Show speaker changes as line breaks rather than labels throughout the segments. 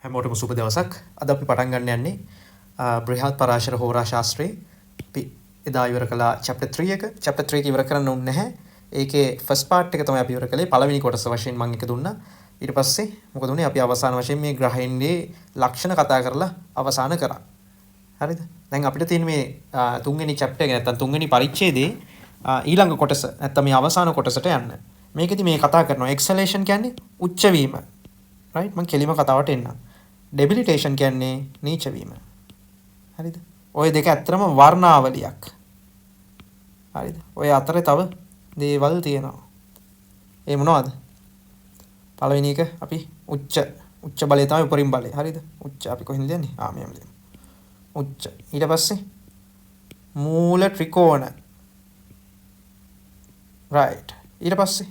හැමෝටම සුබ දවසක්. අද අපි පටන් ගන්න යන්නේ බ්‍රහත් පරාශර හෝරා ශාස්ත්‍රයේ අපි එදා ඉවර කළා chapter 3 එක. chapter 3 එක ඉවර කරන්න ඕනේ නැහැ. ඒකේ first part එක තමයි අපි ඉවර කළේ. පළවෙනි කොටස වශයෙන් මම එක දුන්නා. ඊට පස්සේ මොකද උනේ අපි අවසාන වශයෙන් මේ ග්‍රහයන්ගේ ලක්ෂණ කතා කරලා අවසන් කරා. හරිද? දැන් අපිට තියෙන මේ තුන්වෙනි chapter එක නැත්තම් තුන්වෙනි පරිච්ඡේදයේ ඊළඟ කොටස නැත්තම් මේ අවසාන කොටසට යන්න. මේකෙදි මේ කතා කරනවා exhalation කියන්නේ උච්ච වීම. right? මම කෙලිම කතාවට එන්නම්. debilitation කියන්නේ නීච වීම. හරිද? ඔය දෙක ඇත්තටම වර්ණාවලියක්. හරිද? ඔය අතරේ තව දේවල් තියෙනවා. ඒ මොනවද? පළවෙනි එක අපි උච්ච බලය තමයි උපරිම බලය. හරිද? උච්ච අපි කොහෙන්ද යන්නේ? මෙහෙම ලියමු. උච්ච. ඊට පස්සේ මූල ත්‍රිකෝණ. right. ඊට පස්සේ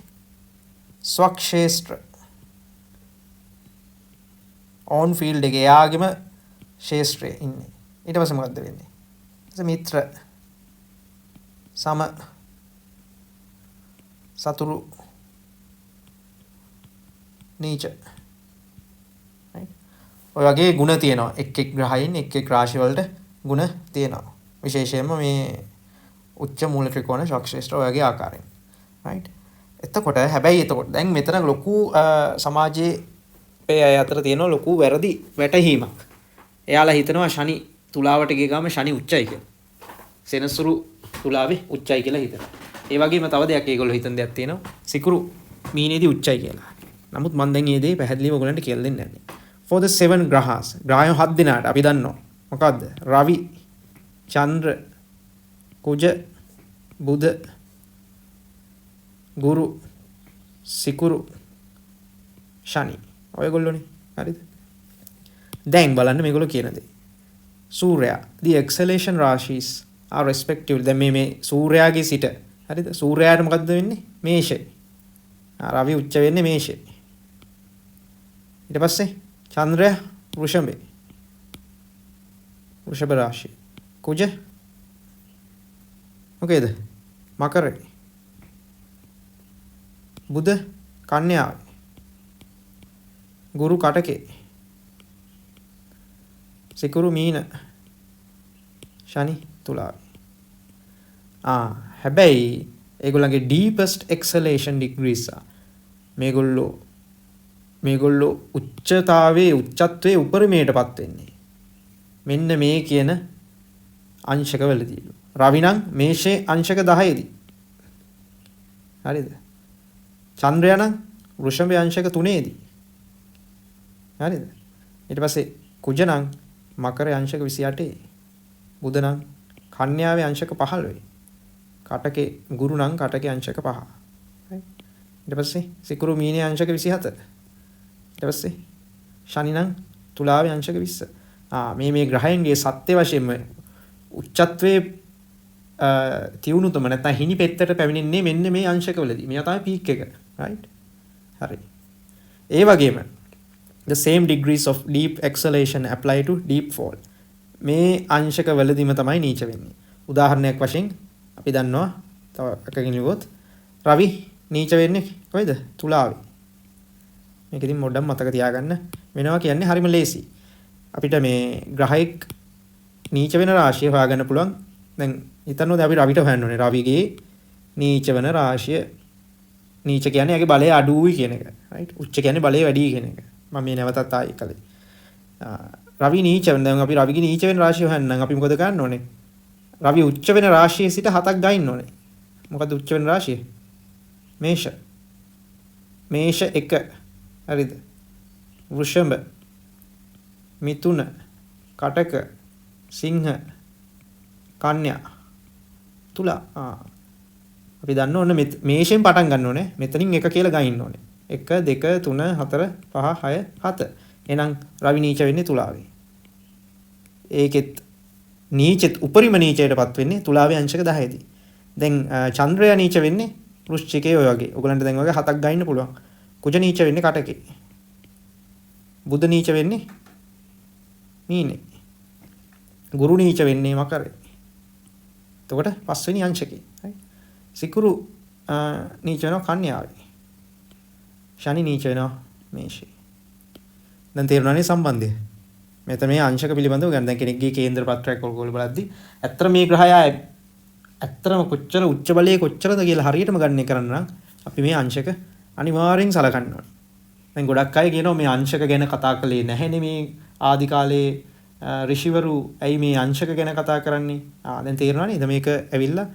ස්වක්ෂේත්‍ර. on field එකේ යාගෙම ශේෂ්ත්‍රයේ ඉන්නේ. ඊට පස්සේ මොකද්ද වෙන්නේ? ඊට මිත්‍ර සම සතුරු නීච. right? ඔය වගේ ಗುಣ තියෙනවා. එක් ග්‍රහයන් එක් රාශි වලට ಗುಣ තියෙනවා. විශේෂයෙන්ම මේ උච්ච මූල ත්‍රිකෝණ ස්වක්ෂේත්‍ර ඔය වගේ ආකාරයෙන්. right? එතකොට දැන් මෙතන ලොකු සමාජයේ අය අතර තියෙන ලොකු වැරදි වැටහීමක්. එයාලා හිතනවා ශනි තුලාවට ගිය ගාම ශනි උච්චයි කියලා. සෙනසුරු තුලාවේ උච්චයි කියලා හිතනවා. ඒ වගේම තව දෙයක් ඒගොල්ලෝ හිතන දෙයක් තියෙනවා. සිකුරු මීනේදී උච්චයි කියලා. නමුත් මම දැන් මේ දේ පැහැදිලිව ඔයගොල්ලන්ට කියලා දෙන්න යන්නේ. For the 7 grahas. ග්‍රහයන් 7 දිනාට අපි දන්නවා. මොකද්ද? රවි, චන්ද්‍ර, කුජ, බුධ, ගුරු, සිකුරු, ශනි. ඔයගොල්ලෝනේ. හරිද? දැන් බලන්න මේගොල්ලෝ කියන දේ. සූර්යයා the exhalation rashis are respectively දැන් මේ සූර්යාගේ සිට හරිද? සූර්යාට මොකද්ද වෙන්නේ? මේෂය. රවි උච්ච වෙන්නේ මේෂය. ඊට පස්සේ චන්ද්‍රයා වෘෂභේ. වෘෂභ රාශිය. කුජ මොකේද? මකරේ. බුධ කන්‍යාවේ. ගුරු කටකේ. සිකුරු මීන. ශනි තුලාවේ. හැබැයි ඒගොල්ලන්ගේ deepest exhalation degrees මේගොල්ලෝ උච්චත්වයේ උපරිමයටපත් වෙන්නේ. මෙන්න මේ කියන අංශකවලදී. රවි නම් මේෂයේ අංශක 10දී. හරිද? චන්ද්‍රයා නම් වෘෂභයේ අංශක 3දී. හරිද? ඊට පස්සේ කුජ නම් මකරයේ අංශක 28. බුධ නම් කන්‍යාවේ අංශක 15. කටකේ ගුරු නම් කටකේ අංශක 5. ඊට පස්සේ සිකුරු මීනේ අංශක 27. ඊට පස්සේ ශනි නම් තුලාවේ අංශක 20. මේ ග්‍රහයන්ගේ සත්‍ය වශයෙන්ම උච්චත්වයේ තියුණුතම නැත්නම් හිණි පෙත්තට පැමිණෙන්නේ මෙන්න මේ අංශකවලදී. මෙයා තමයි පීක් එක. right? හරි. ඒ වගේම the same degrees of deep exhalation apply to deep fall. මේ අංශකවලදීම තමයි නීච වෙන්නේ. උදාහරණයක් වශයෙන් අපි දන්නවා තව එකකින් ලියුවොත් රවි නීච වෙන්නේ කොයිද? තුලාවේ. මේක ඉතින් මොඩම් මතක තියාගන්න වෙනවා කියන්නේ හරිම ලේසි. අපිට මේ ග්‍රහයක නීච වෙන රාශිය හොයාගන්න පුළුවන්. දැන් හිතන්නොත් අපි රවිට හොයන්න ඕනේ. රවිගේ නීච වෙන රාශිය. නීච කියන්නේ යාගේ බලය අඩුයි කියන එක. right? උච්ච කියන්නේ බලය වැඩි කියන එක. මම මේ නැවතත් ආයෙ කළේ. රවි නීච වෙන දැන් අපි රවිගේ නීච වෙන රාශිය හොයන්නම් අපි මොකද කරන්න ඕනේ? රවි උච්ච වෙන රාශියේ සිට 7ක් ගන්න ඕනේ. මොකද උච්ච වෙන රාශිය? මේෂ. මේෂ 1. හරිද? වෘෂභ, මිථුන, කටක, සිංහ, කන්‍යා, තුලා. අපි දන්න ඕනේ මේෂෙන් පටන් ගන්න ඕනේ. මෙතනින් 1 කියලා ගන්න ඕනේ. 1 2 3 4 5 6 7. එහෙනම් රවි නීච වෙන්නේ තුලාවේ. ඒකෙත් නීචෙත් උපරිම නීචයටපත් වෙන්නේ තුලාවේ අංශක 10දී. දැන් චන්ද්‍රයා නීච වෙන්නේ වෘශ්චිකයේ ඔය වගේ. ඔයගලන්ට දැන් වගේ 7ක් ගන්න පුළුවන්. කුජ නීච වෙන්නේ කටකේ. බුධ නීච වෙන්නේ මීනේ. ගුරු නීච වෙන්නේ මකරේ. එතකොට පස්වෙනි අංශකේ. සිකුරු නීච වෙනවා කන්‍යාවේ. ශනි නීච වෙනවා මේෂේ. දැන් තේරුණානේ සම්බන්ධය. මෙතන මේ අංශක පිළිබඳව ගන්න දැන් කෙනෙක්ගේ කේන්ද්‍ර පත්‍රයක් ඔයගොල්ලෝ බලද්දි ඇත්තට මේ ග්‍රහය ඇත්තටම කොච්චර උච්ච බලයේ කොච්චරද කියලා හරියටම ගණනය කරන්න නම් අපි මේ අංශක අනිවාර්යෙන් සලකන්න ඕනේ. දැන් ගොඩක් අය කියනවා මේ අංශක ගැන කතා කළේ නැහැනේ මේ ආදි කාලේ ඍෂිවරු ඇයි මේ අංශක ගැන කතා කරන්නේ? දැන් තේරෙනවා නේද? මේක ඇවිල්ලා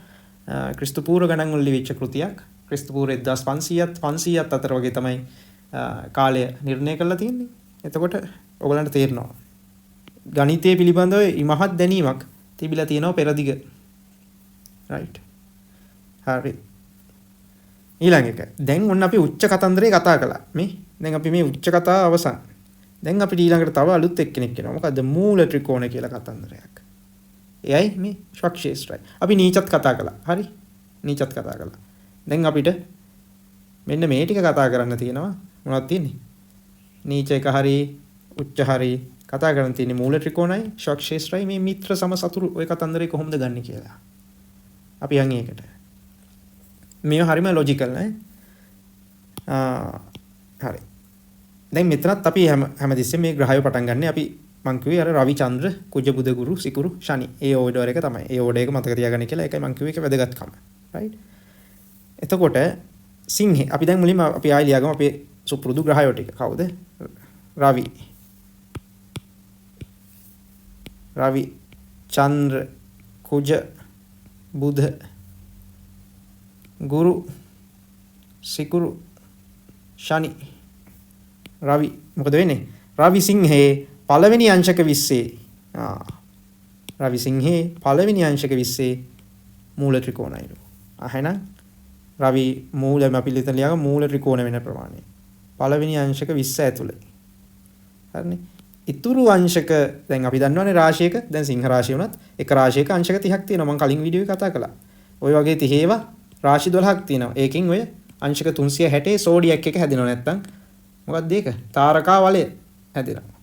ක්‍රිස්තු පූර්ව ගණන් වල ලිවිච්ච කෘතියක්. ක්‍රිස්තු පූර්ව 1500ත් 500ත් අතර වගේ තමයි කාලය නිර්ණය කරලා තියෙන්නේ. එතකොට ඔයගලන්ට තේරෙනවා ගණිතය පිළිබඳව ඉමහත් දැනීමක් තිබිලා තියෙනවා පෙරදිග. right. හරි. ඊළඟ එක. දැන් ඔන්න අපි උච්ච කතන්දරේ කතා කළා. දැන් අපි මේ උච්ච කතාව අවසන්. දැන් අපිට ඊළඟට තව අලුත් එක්කෙනෙක් එනවා. මොකද්ද? මූල ත්‍රිකෝණ කියලා කතන්දරයක්. එයයි මේ ශක්ෂේත්‍රයි. අපි නීචත් කතා කළා. හරි? නීචත් කතා කළා. දැන් අපිට මෙන්න මේ ටික කතා කරන්න තියෙනවා. මොනවද තියෙන්නේ? නීච එක හරි, උච්ච හරි කතා කරන්න තියෙන්නේ මූල ත්‍රිකෝණයි, ශක්ෂේත්‍රයි මේ මිත්‍ර සම සතුරු ඔය කතන්දරේ කොහොමද ගන්නෙ කියලා. අපි යන් ඒකට. මේ හරිම ලොජිකල් නේ. හරි. දැන් මෙතනත් අපි හැමදෙස්සෙම මේ ග්‍රහය පටන් ගන්න අපි මං කිව්වේ අර රවි චන්ද්‍ර කුජ බුධ ගුරු සිකුරු ශනි ඒ ඕඩර් එක තමයි. ඒ ඕඩර් එක මතක තියාගන්න කියලා ඒකයි මං කිව්වේ ඒක වැදගත්කම. right. එතකොට සිංහේ අපි දැන් මුලින්ම අපි ආයෙ ලියාගමු අපේ සුපුරුදු ග්‍රහයෝ ටික. කවුද? රවි චන්ද්‍ර කුජ බුධ ගුරු සිකුරු ශනි. රවි මොකද වෙන්නේ? රවි සිංහේ පළවෙනි අංශක 20. රවි සිංහේ පළවෙනි අංශක 20 මූල ත්‍රිකෝණයිලු. එහෙනම් රවි මූලම අපි ලියන ලියගමු මූල ත්‍රිකෝණ වෙන ප්‍රමාණය. පළවෙනි අංශක 20 ඇතුළේ. හරිනේ. ඉතුරු අංශක දැන් අපි දන්නවනේ රාශියක දැන් සිංහ රාශිය වුණත් එක රාශියක අංශක 30ක් තියෙනවා. මම කලින් වීඩියෝ එකේ කතා කළා. ওই වගේ 30 ඒවා රාශි 12ක් තියෙනවා. ඒකෙන් ඔය අංශක 360 සෝඩියක් එක හැදෙනව නැත්තම් මොකක්ද ඒක? තාරකා වලය හැදෙනවා.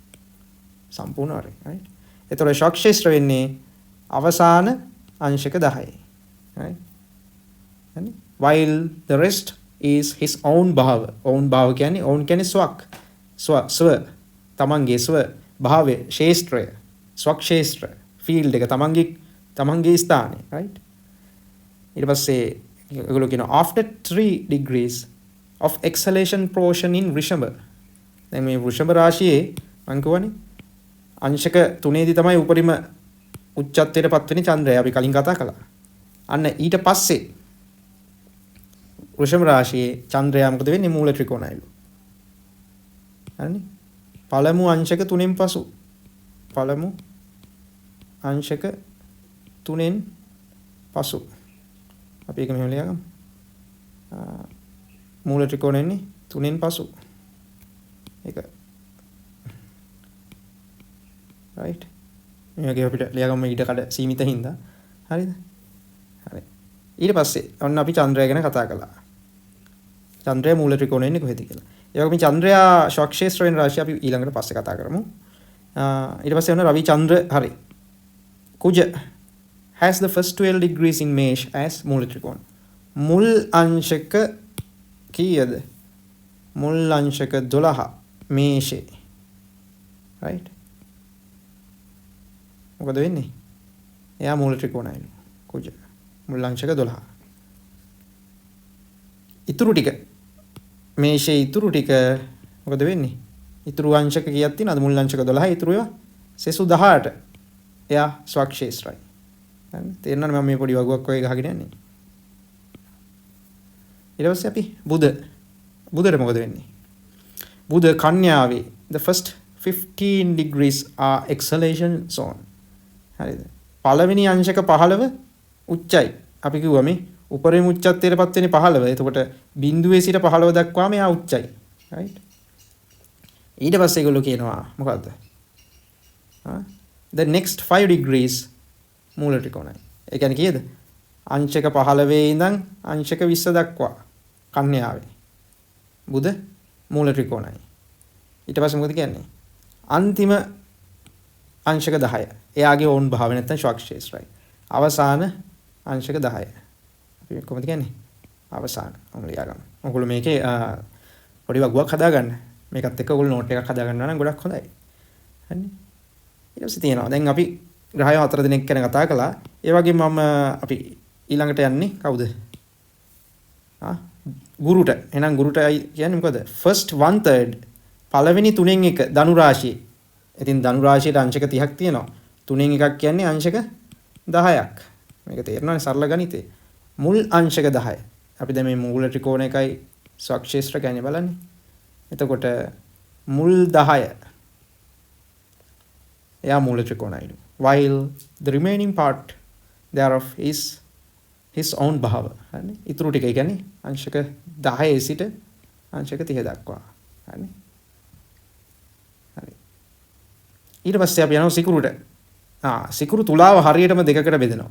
සම්පූර්ණ වරේ. right. ඒතර ශක්ෂේත්‍ර වෙන්නේ අවසාන අංශක 10යි. right. While the rest is his own භාව. own භාව කියන්නේ own කියන්නේ ස්ව තමන්ගේ ස්ව භාවය ශේත්‍රය ස්වක්ෂේත්‍ර ෆීල්ඩ් එක තමන්ගේ ස්ථානේ. right. ඊට පස්සේ ඒගොල්ලෝ කියනවා after 3 degrees of exhalation portion in වෘෂභ. දැන් මේ වෘෂභ රාශියේ මම කියවනේ අංශක 3ේදී තමයි උපරිම උච්චත්වයට පත් වෙන්නේ චන්ද්‍රය. අපි කලින් කතා කළා. අන්න ඊට පස්සේ වෘෂභ රාශියේ චන්ද්‍රයා මොකද වෙන්නේ? මූල ත්‍රිකෝණයිලු. හරිනේ. පළමු අංශක 3න් පසු පළමු අංශක 3න් පසු අපි ඒක මෙහෙම ලියගමු. මූල ත්‍රිකෝණය එන්නේ 3න් පසු. ඒක right. මේක අපිට ලියගමු ඊට කඩ සීමිත හින්දා. හරිද? හරි. ඊට පස්සේ ඔන්න අපි චන්ද්‍රය ගැන කතා කළා. චන්ද්‍රය මූල ත්‍රිකෝණය එන්නේ කොහෙද කියලා. ඒ වගේම චන්ද්‍රයා ශක්ෂේත්‍ර වෙන රාශිය අපි ඊළඟට පස්සේ කතා කරමු. ඊට පස්සේ ඔන්න රවි චන්ද්‍ර හරි. කුජ has the first 12 degrees in Mesh as මූල ත්‍රිකෝණ. මුල් අංශක කීයද? මුල් අංශක 12 මේෂේ. right. මොකද වෙන්නේ? එයා මූල ත්‍රිකෝණයිලු. කුජ. මුල් අංශක 12. ඉතුරු ටික මේෂේ ඉතුරු ටික මොකද වෙන්නේ? ඉතුරු අංශක කීයක් තියෙනවද? මුල් අංශක 12 ඉතුරු ඒවා සෙසු 18. එයා ස්වක්ෂේත්‍රයි. හරි. තේරෙනවද මම මේ පොඩි වගුවක් වගේ ගහගෙන යන්නේ? ඊට පස්සේ අපි බුධට මොකද වෙන්නේ? බුධ කන්‍යාවේ the first 15 degrees are exhalation zone. හරිද? පළවෙනි අංශක 15 උච්චයි. අපි කිව්වා මේ උපරිම උච්චත්වයටපත් වෙන්නේ 15. එතකොට බිඳුවේ සිට 15 දක්වාම එයා උච්චයි. right. ඊට පස්සේ ඒගොල්ලෝ කියනවා මොකද්ද? the next 5 degrees මූල ත්‍රිකෝණයි. ඒ කියන්නේ කීයද? අංශක 15 ඉඳන් අංශක 20 දක්වා කන්‍යාවේ. බුධ මූල ත්‍රිකෝණයි. ඊට පස්සේ මොකද කියන්නේ? අන්තිම අංශක 10. එයාගේ ඕන් භාවය නැත්නම් ශක්ෂේත්‍රයි. අවසාන අංශක 10. අපි කොහොමද කියන්නේ? අවසාන. ඔන්න ලියාගන්න. ඔයගොල්ලෝ මේකේ පොඩි වගුවක් හදාගන්න. මේකත් එක්ක ඔයගොල්ලෝ නෝට් එකක් හදා ගන්නවා නම් ගොඩක් හොඳයි. හරිනේ. ඊට පස්සේ තියෙනවා. දැන් අපි ග්‍රහය 4 දෙනෙක් ගැන කතා කළා. ඒ වගේම මම අපි ඊළඟට යන්නේ කවුද? ගුරුට. එහෙනම් ගුරුට කියන්නේ මොකද? first 1/3 පළවෙනි 3න් 1 ධනු රාශිය. ඉතින් ධනු රාශියට අංශක 30ක් තියෙනවා. 3න් 1ක් කියන්නේ අංශක 10ක්. මේක තේරෙනවනේ සරල ගණිතේ. මුල් අංශක 10. අපි දැන් මේ මූල ත්‍රිකෝණ එකයි ස්වක්ෂේත්‍ර කියන්නේ බලන්න. එතකොට මුල් 10 එයා මූල ත්‍රිකෝණයිලු. While the remaining part thereof is his own භාව. හරිනේ. ඊටු ටික කියන්නේ අංශක 10 සිට අංශක 30 දක්වා. හරිනේ. හරි. ඊට පස්සේ අපි යනවා සිකුරුට. සිකුරු තුලාව හරියටම දෙකකට බෙදෙනවා.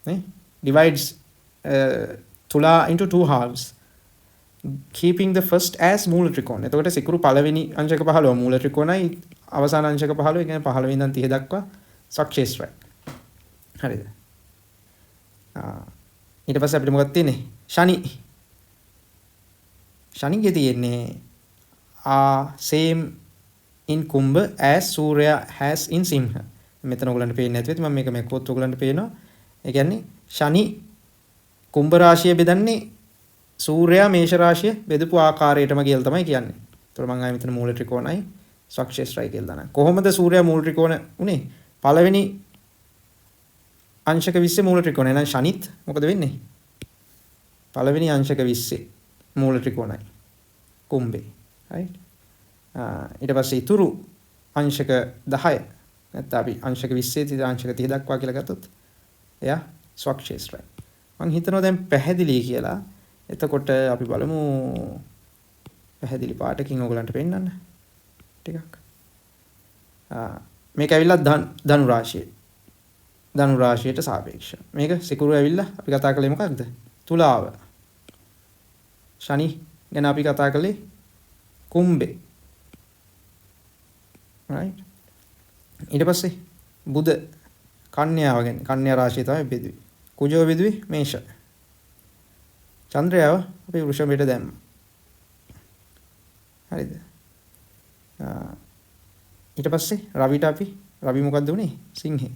නේ? Divides තුලා into two halves. Keeping the first as මූල ත්‍රිකෝණ. එතකොට සිකුරු පළවෙනි අංශක 15 මූල ත්‍රිකෝණයි අවසාන අංශක 15 කියන්නේ 15 ඉඳන් 30 දක්වා ස්වක්ෂේත්‍රයි. හරිද? ඊට පස්සේ අපිට මොකක්ද තියෙන්නේ? ශනි. ශනිගේ තියෙන්නේ same in Kumbha as Surya has in Simha. මෙතන ඔයගලන්ට පේන්නේ නැති වෙයි. මම මේක මෙක්කොත් ඔයගලන්ට පේනවා. ඒ කියන්නේ ශනි කුම්භ රාශිය බෙදන්නේ සූර්යයා මේෂ රාශිය බෙදපු ආකාරයටම කියලා තමයි කියන්නේ. ඒතකොට මම ආයෙ මෙතන මූල ත්‍රිකෝණයි ස්වක්ෂේත්‍රයි කියලා දානවා. කොහොමද සූර්යයා මූල ත්‍රිකෝණ උනේ? පළවෙනි අංශක 20 මූල ත්‍රිකෝණ. එහෙනම් ශනිත් මොකද වෙන්නේ? පළවෙනි අංශක 20 මූල ත්‍රිකෝණයි. කුම්භේ. right? ඊට පස්සේ ඉතුරු අංශක 10 නැත්නම් අපි අංශක 20 ඉඳන් අංශක 30 දක්වා කියලා ගත්තොත් එයා ස්වක්ෂේත්‍රයි. මම හිතනවා දැන් පැහැදිලි කියලා. එතකොට අපි බලමු පැහැදිලි පාටකින් ඔයගලන්ට පෙන්නන්න ටිකක්. මේක ඇවිල්ලා ධනු රාශිය. ධනු රාශියට සාපේක්ෂව. මේක සිකුරු ඇවිල්ලා අපි කතා කළේ මොකක්ද? තුලාව. ශනි ගැන අපි කතා කළේ කුම්භේ. right? ඊට පස්සේ බුධ කන්‍යාව ගැන කන්‍යා රාශිය තමයි බෙදුවේ. කුජෝ බෙදුවේ මේෂ. චන්ද්‍රයාව අපි වෘෂභයට දැම්මා. හරිද? ඊට පස්සේ රවිට අපි රවි මොකද්ද උනේ? සිංහේ.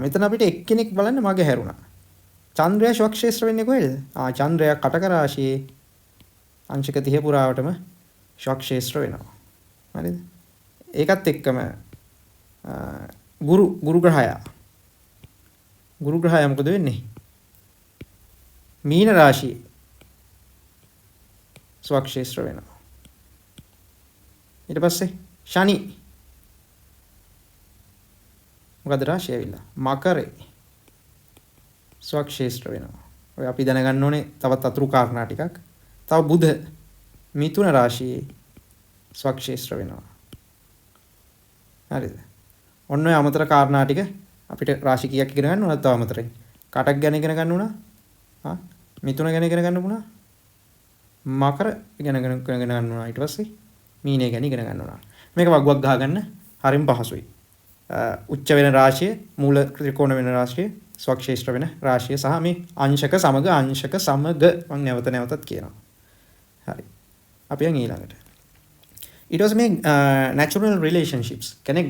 මෙතන අපිට එක්කෙනෙක් බලන්න මග හැරුණා. චන්ද්‍රයා ස්වක්ෂේත්‍ර වෙන්නේ කොහෙද? චන්ද්‍රයා කටක රාශියේ අංශක 30 පුරාවටම ස්වක්ෂේත්‍ර වෙනවා. හරිද? ඒකත් එක්කම ගුරු ග්‍රහයා මොකද වෙන්නේ? මීන රාශියේ ස්වක්ෂේත්‍ර වෙනවා. ඊට පස්සේ ශනි මොකද රාශිය ඇවිල්ලා? මකරේ ස්වක්ෂේත්‍ර වෙනවා. ඔය අපි දැනගන්න ඕනේ තවත් අතුරු කාරණා ටිකක්. තව බුධ මිථුන රාශියේ ස්වක්ෂේත්‍ර වෙනවා. හරිද? ඔන්න ඔය අමතර කාරණා ටික අපිට රාශි කීයක් ඉගෙන ගන්න ඕනද? තව අමතරයි. කටක් ගැන ඉගෙන ගන්න උනා. මිථුන ගැන ඉගෙන ගන්න උනා. මකර ඉගෙන ගන්න උනා. ඊට පස්සේ මීනය ගැන ඉගෙන ගන්න උනා. මේක වග්වක් ගහගන්න හරිම පහසුයි. උච්ච වෙන රාශිය, මූල ත්‍රිකෝණ වෙන රාශිය, ස්වක්ෂේත්‍ර වෙන රාශිය සහ මේ අංශක සමග මම නැවතත් කියනවා. හරි. අපි යන් ඊළඟට. ඊට පස්සේ මේ natural relationships කෙනෙක්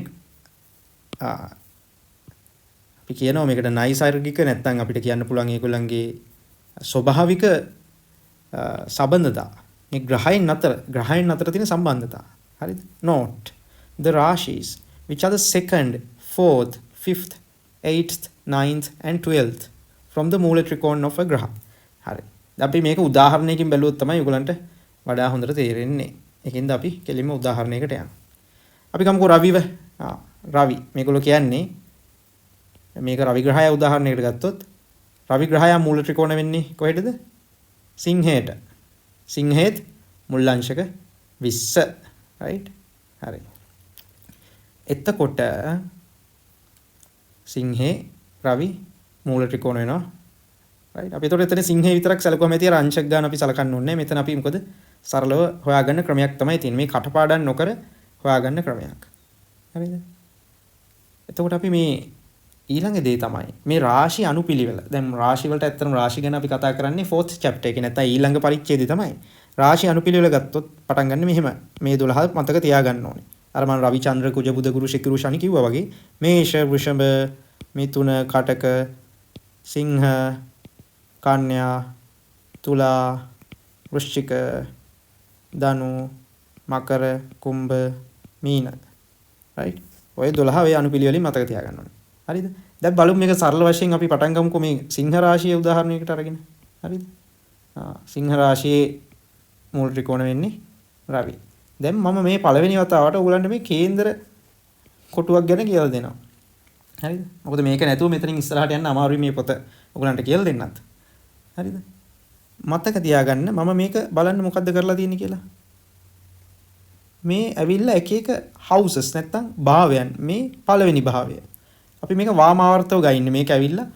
අපි කියනවා මේකට නයිසර්ගික නැත්නම් අපිට කියන්න පුළුවන් ඒගොල්ලන්ගේ ස්වභාවික සම්බන්ධතා. මේ ග්‍රහයන් අතර තියෙන සම්බන්ධතා. හරිද? Note the rashis which are the 2nd, 4th, 5th, 8th, 9th and 12th from the මූල ත්‍රිකෝණ of a graha. හරි. අපි මේක උදාහරණයකින් බැලුවොත් තමයි ඔයගලන්ට වඩා හොඳට තේරෙන්නේ. ඒකින්ද අපි කෙලින්ම උදාහරණයකට යනවා. අපි ගමුකෝ රවිව. රවි මේගොල්ලෝ කියන්නේ මේක රවි ග්‍රහය උදාහරණයකට ගත්තොත් රවි ග්‍රහය මූල ත්‍රිකෝණ වෙන්නේ කොහෙටද? සිංහයට. සිංහේත් මුල් අංශක 20. right? හරි. එතකොට සිංහේ රවි මූල ත්‍රිකෝණ වෙනවා. right? අපි ඒතකොට එතන සිංහේ විතරක් සැලකුවම ඇති අර අංශක ගන්න අපි සලකන්න ඕනේ. මෙතන අපි මොකද සරලව හොයාගන්න ක්‍රමයක් තමයි තියෙන්නේ. මේ කටපාඩම් නොකර හොයාගන්න ක්‍රමයක්. හරිද? එතකොට අපි මේ ඊළඟ දේ තමයි මේ රාශි අනුපිළිවෙල. දැන් රාශි වලට ඇත්තටම රාශි ගැන අපි කතා කරන්නේ 4th chapter එකේ නැත්නම් ඊළඟ පරිච්ඡේදය තමයි. රාශි අනුපිළිවෙල ගත්තොත් පටන් ගන්න මෙහෙම මේ 12 මතක තියාගන්න ඕනේ. අර මම රවි චන්ද්‍ර කුජ බුධ ගුරු ශුක්‍ර ශනි කිව්වා වගේ මේෂ වෘෂභ මිථුන කටක සිංහ කන්‍යා තුලා වෘශ්චික ධනු මකර කුම්භ මීන right ඔය 12 ඔය අනුපිළිවෙලින් මතක තියාගන්න ඕනේ. හරිද? දැන් බලමු මේක සරල වශයෙන් අපි පටන් ගමුකෝ මේ සිංහ රාශියේ උදාහරණයකට අරගෙන. හරිද? සිංහ රාශියේ මූල ත්‍රිකෝණ වෙන්නේ රවි. දැන් මම මේ පළවෙනි වතාවට ඔයගලන්ට මේ කේන්දර කොටුවක් ගැන කියලා දෙනවා. හරිද? මොකද මේක නැතුව මෙතනින් ඉස්සරහට යන්න අමාරුයි මේ පොත ඔයගලන්ට කියලා දෙන්නත්. හරිද? මතක තියාගන්න මම මේක බලන්න මොකද්ද කරලා තියෙන්නේ කියලා. මේ ඇවිල්ලා එක එක houses නැත්තම් භාවයන් මේ පළවෙනි භාවය. අපි මේක වාමාවර්තව ගයින්නේ. මේක ඇවිල්ලා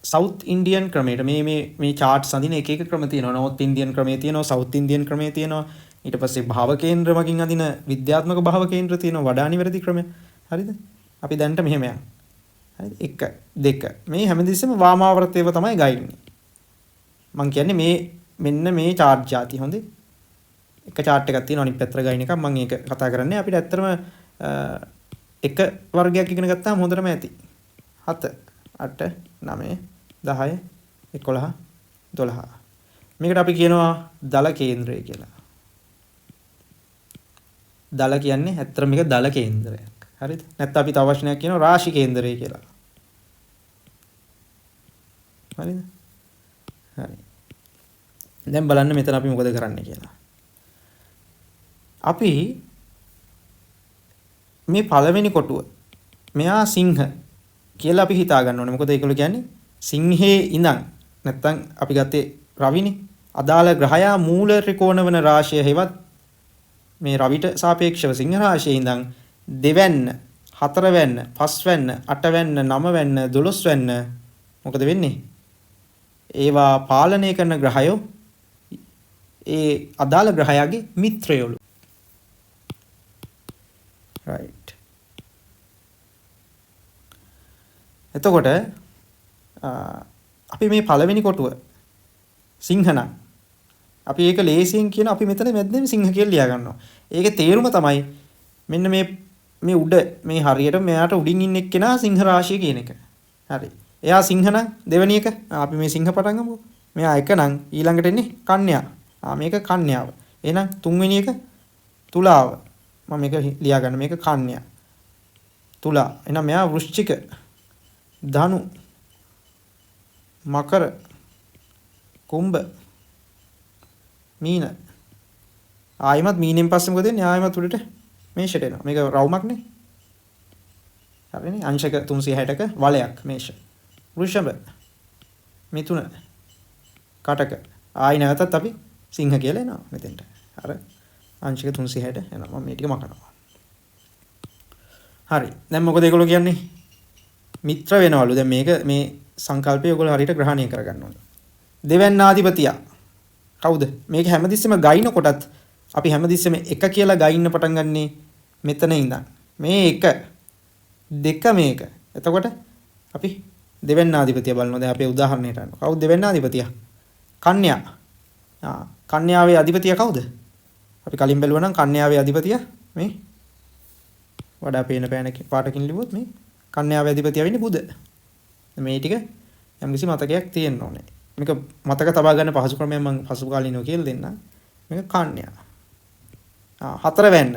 South Indian ක්‍රමයට මේ charts අඳින එක එක ක්‍රම තියෙනවා. North Indian ක්‍රමයේ තියෙනවා, South Indian ක්‍රමයේ තියෙනවා. ඊට පස්සේ භාව කේන්ද්‍ර මගින් අඳින විද්‍යාත්මක භාව කේන්ද්‍ර තියෙනවා. වඩා නිවැරදි ක්‍රමය. හරිද? අපි දැන්ට මෙහෙම යන්න. හරිද? 1 2 මේ හැමදෙස්සෙම වාමාවර්තයව තමයි ගයින්නේ. මම කියන්නේ මේ මෙන්න මේ chart જાති හොඳේ. එක chart එකක් තියෙනවා අනිත් පැත්තට ගයින් එකක්. මම ඒක කතා කරන්නේ අපිට ඇත්තටම එක වර්ගයක් ඉගෙන ගත්තාම හොඳටම ඇති. 7 8 9 10 11 12 මේකට අපි කියනවා දල කේන්ද්‍රය කියලා. දල කියන්නේ ඇත්තටම මේක දල කේන්ද්‍රයක්. හරිද? නැත්නම් අපි තව වචනයක් කියනවා රාශි කේන්ද්‍රය කියලා. හරිද? හරි. දැන් බලන්න මෙතන අපි මොකද කරන්නේ කියලා. අපි මේ පළවෙනි කොටුව මෙයා සිංහ කියලා අපි හිතා ගන්න ඕනේ. මොකද ඒගොල්ලෝ කියන්නේ සිංහේ ඉඳන් නැත්තම් අපි ගත්තේ රවිනේ. අදාළ ග්‍රහයා මූල ත්‍රිකෝණ වන රාශිය හේවත් මේ රවිට සාපේක්ෂව සිංහ රාශියේ ඉඳන් දෙවැන්න, හතරවැන්න, පස්වැන්න, අටවැන්න, නවවැන්න, 12 වැන්න මොකද වෙන්නේ? ඒවා පාලනය කරන ග්‍රහයෝ ඒ අදාළ ග්‍රහයාගේ මිත්‍රයෝලු. right. එතකොට අපි මේ පළවෙනි කොටුව සිංහ නම් අපි ඒක ලේසියෙන් කියන අපි මෙතන මැද්දෙම සිංහ කියලා ලියා ගන්නවා. ඒකේ තේරුම තමයි මෙන්න මේ උඩ මේ හරියට මෙයාට උඩින් ඉන්න එක්කෙනා සිංහ රාශිය කියන එක. හරි. එයා සිංහ නම් දෙවෙනි එක අපි මේ සිංහ පටන් ගමුකෝ. මෙයා එක නම් ඊළඟට එන්නේ කන්‍යා. මේක කන්‍යාව. එහෙනම් තුන්වෙනි එක තුලාව. මම මේක ලියා ගන්න මේක කන්‍යා. තුලා. එහෙනම් මෙයා වෘශ්චික ධනු මකර කුම්භ මීන ආයිමත් මීනෙන් පස්සේ මොකද වෙන්නේ ආයිමත් උඩට මේෂයට එනවා මේක රවුමක්නේ හරිනේ අංශක 360ක වලයක් මේෂ වෘෂභ මිථුන කටක ආයි නැවතත් අපි සිංහ කියලා එනවා මෙතෙන්ට අර අංශක 360 එනවා මම මේ ටික මකනවා හරි දැන් මොකද ඒගොල්ලෝ කියන්නේ මිත්‍ර වෙනවලු දැන් මේක මේ සංකල්පය ඔයගොල්ලෝ හරියට ග්‍රහණය කරගන්න ඕනේ දෙවැන්නාධිපතියා කවුද මේක හැමතිස්සෙම ගයින කොටත් අපි හැමතිස්සෙම එක කියලා ගයින්න පටන් ගන්නේ මෙතන ඉඳන් මේ එක දෙක මේක එතකොට අපි දෙවැන්නාධිපතියා බලනවා දැන් අපේ උදාහරණයට අරන් කවුද දෙවැන්නාධිපතියා කන්‍යා කන්‍යාවේ අධිපතියා කවුද අපි කලින් බැලුවා නම් කන්‍යාවේ අධිපතියා මේ වඩා පේන පාටකින් ලිව්වොත් මේ කන්‍යාවේ අධිපතියා වෙන්නේ බුධ මේ ටික යම්කිසි මතකයක් තියෙන්න ඕනේ මේක මතක තබා ගන්න පහසු ක්‍රමයක් මම පසු කාලිනව කියලා දෙන්නම් මේක කන්‍යා හතර වෙන්න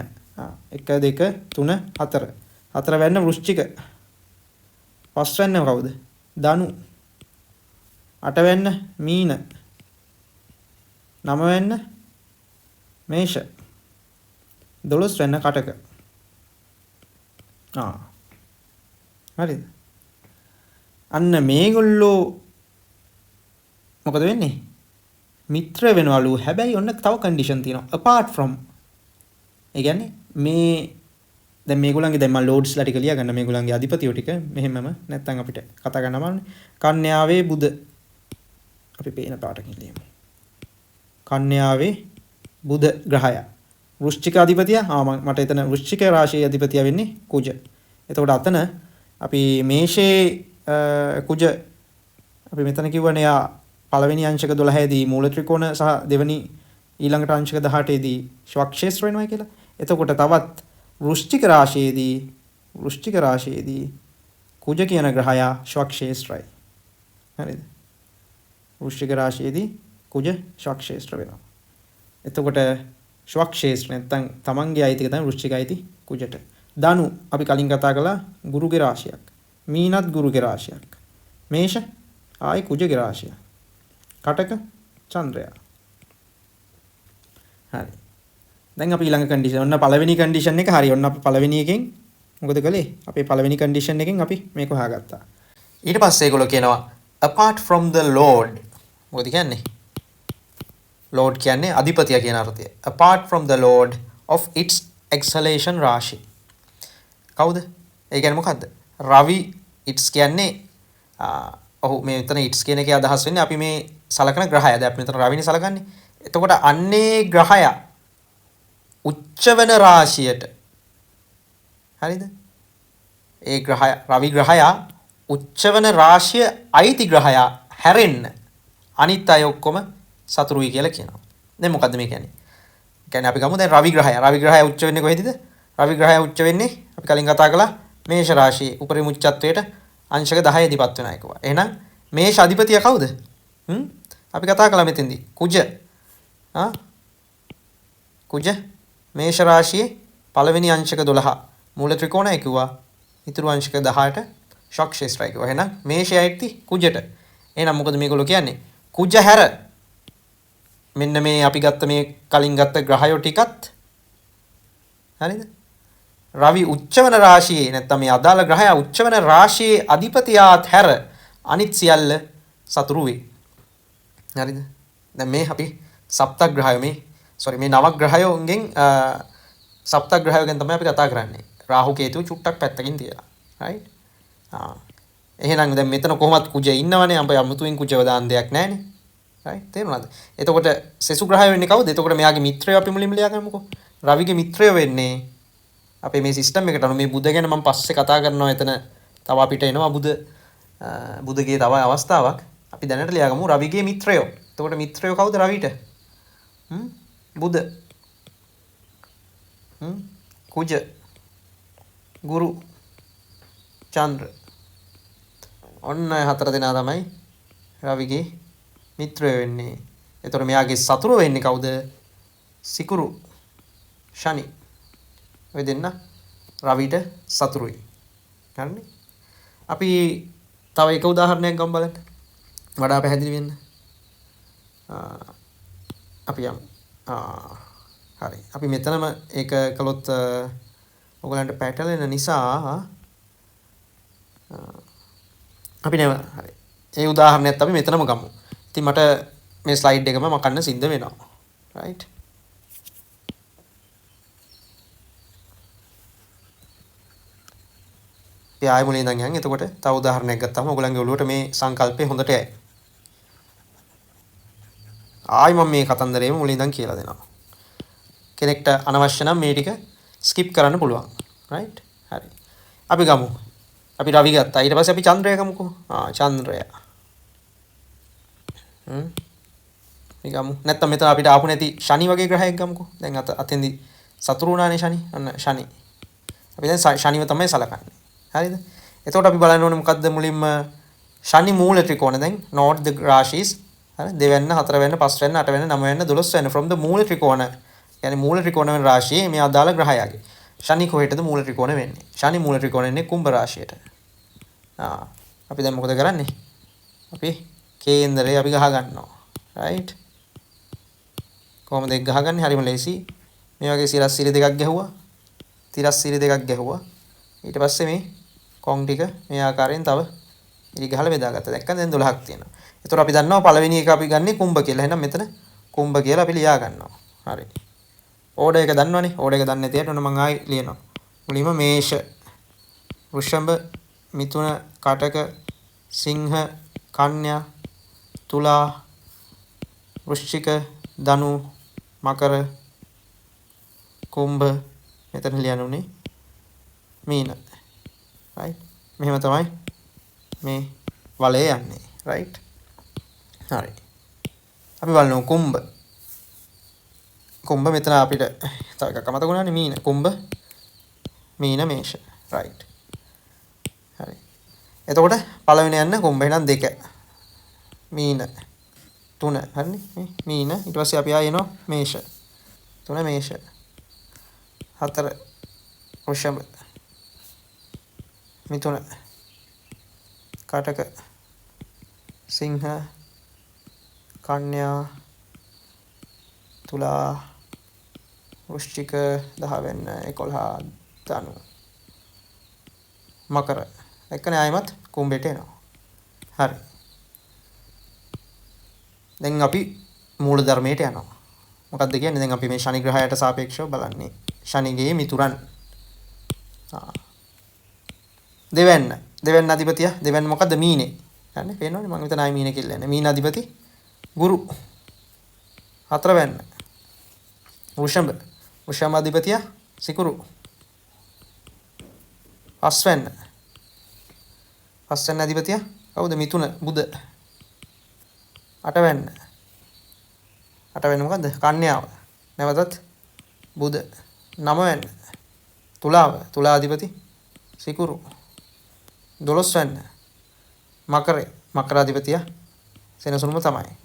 1 2 3 4 හතර වෙන්න වෘශ්චික පස් වෙන්න කවුද ධනු අට වෙන්න මීන නව වෙන්න මේෂ 12 වෙන්න කටක හරිද අන්න මේගොල්ලෝ මොකද වෙන්නේ මිත්‍ර වෙනවලු හැබැයි ඔන්න තව කන්ඩිෂන් තියෙනවා apart from ඒ කියන්නේ මේ දැන් මේගොල්ලන්ගේ දැන් මම ලෝඩ්ස්ලා ටික ලියා ගන්න මේගොල්ලන්ගේ අධිපතියෝ ටික මෙහෙමම නැත්තම් අපිට කතා කරන්න අමාරුනේ කන්‍යාවේ බුධ අපි පේන පාටකින් ලියමු කන්‍යාවේ බුධ ග්‍රහය වෘශ්චික අධිපතියා මට එතන වෘශ්චික රාශියේ අධිපතියා වෙන්නේ කුජ එතකොට අතන අපි මේෂේ කුජ අපි මෙතන කිව්වනේ යා පළවෙනි අංශක 12 දී මූල ත්‍රිකෝණ සහ දෙවෙනි ඊළඟට අංශක 18 දී ශ්වක් ක්ෂේත්‍ර වෙනවා කියලා. එතකොට තවත් වෘශ්චික රාශියේදී කුජ කියන ග්‍රහයා ශ්වක් ක්ෂේත්‍රයි. හරිද? වෘශ්චික රාශියේදී කුජ ශ්වක් ක්ෂේත්‍ර වෙනවා. එතකොට ශ්වක් ක්ෂේත්‍ර නැත්නම් තමන්ගේ අයිතික තමයි වෘශ්චික අයිති කුජට. ධනු අපි කලින් කතා කළා ගුරුගේ රාශියක්. මීනත් ගුරුගේ රාශියක්. මේෂ ආයි කුජගේ රාශිය. කටක චන්ද්‍රයා. හරි. දැන් අපි ඊළඟ කන්ඩිෂන් ඔන්න පළවෙනි කන්ඩිෂන් එක හරි. ඔන්න අපි පළවෙනි එකෙන් මොකද කළේ? අපේ පළවෙනි කන්ඩිෂන් එකෙන් අපි මේක හොයාගත්තා. ඊට පස්සේ ඒගොල්ලෝ කියනවා apart from the lord. මොකද කියන්නේ? lord කියන්නේ අධිපතිය කියන අර්ථය. apart from the lord of its exhalation රාශි. කවුද? ඒ කියන්නේ මොකද්ද? රවි its කියන්නේ ඔහු මේ මෙතන its කියන එකේ අදහස් වෙන්නේ අපි මේ සලකන ග්‍රහය. දැන් අපි මෙතන රවිනේ සලකන්නේ. එතකොට අන්නේ ග්‍රහය උච්ච වෙන රාශියට හරිද? ඒ ග්‍රහය රවි ග්‍රහය උච්ච වෙන රාශිය අයිති ග්‍රහය හැරෙන්න අනිත් අය ඔක්කොම සතුරුයි කියලා කියනවා. දැන් මොකද්ද මේ කියන්නේ? කියන්නේ අපි ගමු දැන් රවි ග්‍රහය උච්ච වෙන්නේ කොහෙදද? රවි ග්‍රහය උච්ච වෙන්නේ අපි කලින් කතා කළා මේෂ රාශියේ උපරිම උච්චත්වයට අංශක 10 ඉදිරිපත් වෙන එකවා. එහෙනම් මේෂ අධිපතිය කවුද? අපි කතා කළා මෙතෙන්දී කුජ. කුජ මේෂ රාශියේ පළවෙනි අංශක 12 මූල ත්‍රිකෝණය කිව්වා. ඉතුරු අංශක 18ට ශක් ක්ෂේත්‍රය කිව්වා. එහෙනම් මේෂය ඇති කුජට. එහෙනම් මොකද මේගොල්ලෝ කියන්නේ? කුජ හැර මෙන්න මේ අපි ගත්ත මේ කලින් ගත්ත ග්‍රහයෝ ටිකත් හරිද? රවි උච්චවන රාශියේ නැත්නම් මේ අදාළ ග්‍රහය උච්චවන රාශියේ අධිපතියාත් හැර අනිත් සියල්ල සතුරු වේ. හරිද? දැන් මේ අපි සප්තග්‍රහය මේ නවග්‍රහයෝගෙන් සප්තග්‍රහයෝගෙන් තමයි අපි කතා කරන්නේ. රාහු කේතු චුට්ටක් පැත්තකින් තියලා. right? එහෙනම් දැන් මෙතන කොහොමත් කුජ ඉන්නවනේ. අපේ අමුතුවෙන් කුජව දාන්න දෙයක් නැහැනේ. right? තේරුණාද? එතකොට සෙසු ග්‍රහය වෙන්නේ කවුද? එතකොට මෙයාගේ මිත්‍රයෝ අපි මුලින්ම ලියා ගන්නමුකෝ. රවිගේ මිත්‍රයෝ වෙන්නේ අපේ මේ සිස්ටම් එකට අනුව මේ බුධ ගැන මම පස්සේ කතා කරනවා. එතන තව අපිට එනවා බුධගේ තව අවස්ථාවක්. අපි දැනට ලියාගමු රවිගේ මිත්‍රයෝ. එතකොට මිත්‍රයෝ කවුද රවිට? බුධ, කුජ, ගුරු, චන්ද්‍ර. ඔන්න හතර දෙනා තමයි රවිගේ මිත්‍රයෝ වෙන්නේ. එතකොට මෙයාගේ සතුරු වෙන්නේ කවුද? සිකුරු, ශනි. ඔය දෙන්න රවිට සතුරුයි. හරිනේ? අපි තව එක උදාහරණයක් ගමු බලන්න. වඩා පැහැදිලි වෙන්න. අපි යමු. හරි. අපි මෙතනම ඒක කළොත් ඔයගලන්ට පැටලෙන නිසා අපි නේද හරි. ඒ උදාහරණයත් අපි මෙතනම ගමු. ඉතින් මට මේ ස්ලයිඩ් එකම මකන්න සිද්ධ වෙනවා. right? අපි ආයෙ මුලින් ඉඳන් යන්. එතකොට තව උදාහරණයක් ගත්තාම ඔයගලන්ගේ ඔළුවට මේ සංකල්පය හොඳට යයි. ආයි මම මේ කතන්දරේම මුලින් ඉඳන් කියලා දෙනවා. කෙනෙක්ට අනවශ්‍ය නම් මේ ටික ස්කිප් කරන්න පුළුවන්. right? හරි. අපි ගමු. අපි රවි ගත්තා. ඊට පස්සේ අපි චන්ද්‍රය ගමුකෝ. චන්ද්‍රය. අපි ගමු. නැත්තම් මෙතන අපිට ආපු නැති ශනි වගේ ග්‍රහයක් ගමුකෝ. දැන් අතෙන්දි සතුරු වුණානේ ශනි. අන්න ශනි. අපි දැන් ශනිව තමයි සලකන්නේ. හරිද? එතකොට අපි බලන්න ඕනේ මොකද්ද මුලින්ම ශනි මූල ත්‍රිකෝණ. දැන් note the rashis. හරි? දෙවැන්න, හතරවැන්න, පස්වැන්න, අටවැන්න, නවවැන්න, 12වැන්න from the මූල ත්‍රිකෝණ. يعني මූල ත්‍රිකෝණ වෙන රාශියේ මේ අදාළ ග්‍රහයගේ. ශනි කොහෙටද මූල ත්‍රිකෝණ වෙන්නේ? ශනි මූල ත්‍රිකෝණ වෙන්නේ කුම්භ රාශියට. අපි දැන් මොකද කරන්නේ? අපි කේන්දරේ අපි ගහ ගන්නවා. right? කොහොමද ඒක ගහගන්නේ? හරිම ලේසි. මේ වගේ සිරස් සිරි දෙකක් ගැහුවා. තිරස් සිරි දෙකක් ගැහුවා. ඊට පස්සේ මේ කොන් ටික මේ ආකාරයෙන් තව ඉරි ගහලා බෙදාගත්තා. දැක්කද? දැන් 12ක් තියෙනවා. ඒතර අපි දන්නවා පළවෙනි එක අපි ගන්නේ කුම්භ කියලා. එහෙනම් මෙතන කුම්භ කියලා අපි ලියා ගන්නවා. හරි. ඕඩර් එක දන්නවනේ. ඕඩර් එක දන්නේ නැතිවට ඔන්න මම ආයි ලියනවා. මුලින්ම මේෂ, වෘෂභ, මිථුන, කටක, සිංහ, කන්‍යා, තුලා, වෘශ්චික, ධනු, මකර, කුම්භ, මෙතන ලියන්නේ මීන. right? මෙහෙම තමයි මේ වලය යන්නේ. right? හරි. අපි බලමු කුම්භ. කුම්භ මෙතන අපිට තව එකක් අමතක වුණානේ මීන. කුම්භ මීන මේෂ. right. හරි. එතකොට පළවෙනි යන්න කුම්භ එහෙනම් 2. මීන 3 හරිනේ. මීන ඊට පස්සේ අපි ආයෙ එනවා මේෂ. 3 මේෂ. 4 වෘෂභ. මිථුන. කටක. සිංහ. කන්‍යා. තුලා. වෘශ්චික 10 වෙන්න 11 ධනු. මකර. එක්කනේ ආයෙමත් කුම්භයට එනවා. හරි. දැන් අපි මූල ධර්මයට යනවා. මොකක්ද කියන්නේ? දැන් අපි මේ ශනි ග්‍රහයට සාපේක්ෂව බලන්නේ. ශනිගේ මිතුරන්. දෙවැන්න අධිපතිය. දෙවැන්න මොකද්ද? මීනේ. යන්නේ පේනවනේ මම මෙතන ආයි මීනේ කියලා යන්නේ. මීන අධිපති ගුරු. 4 වෙන්න. වෘෂභ. වෘෂභ අධිපතිය සිකුරු. 5 වෙන්න. 5 වෙන්න අධිපතිය කවුද? මිතුන බුධ. 8 වෙන්න. 8 වෙන්න මොකද්ද? කන්‍යාව. නැවතත් බුධ. 9 වෙන්න. තුලාව. තුලා අධිපති සිකුරු. 12 වෙන්න. මකරේ. මකර අධිපතිය සෙනසුරුම තමයි.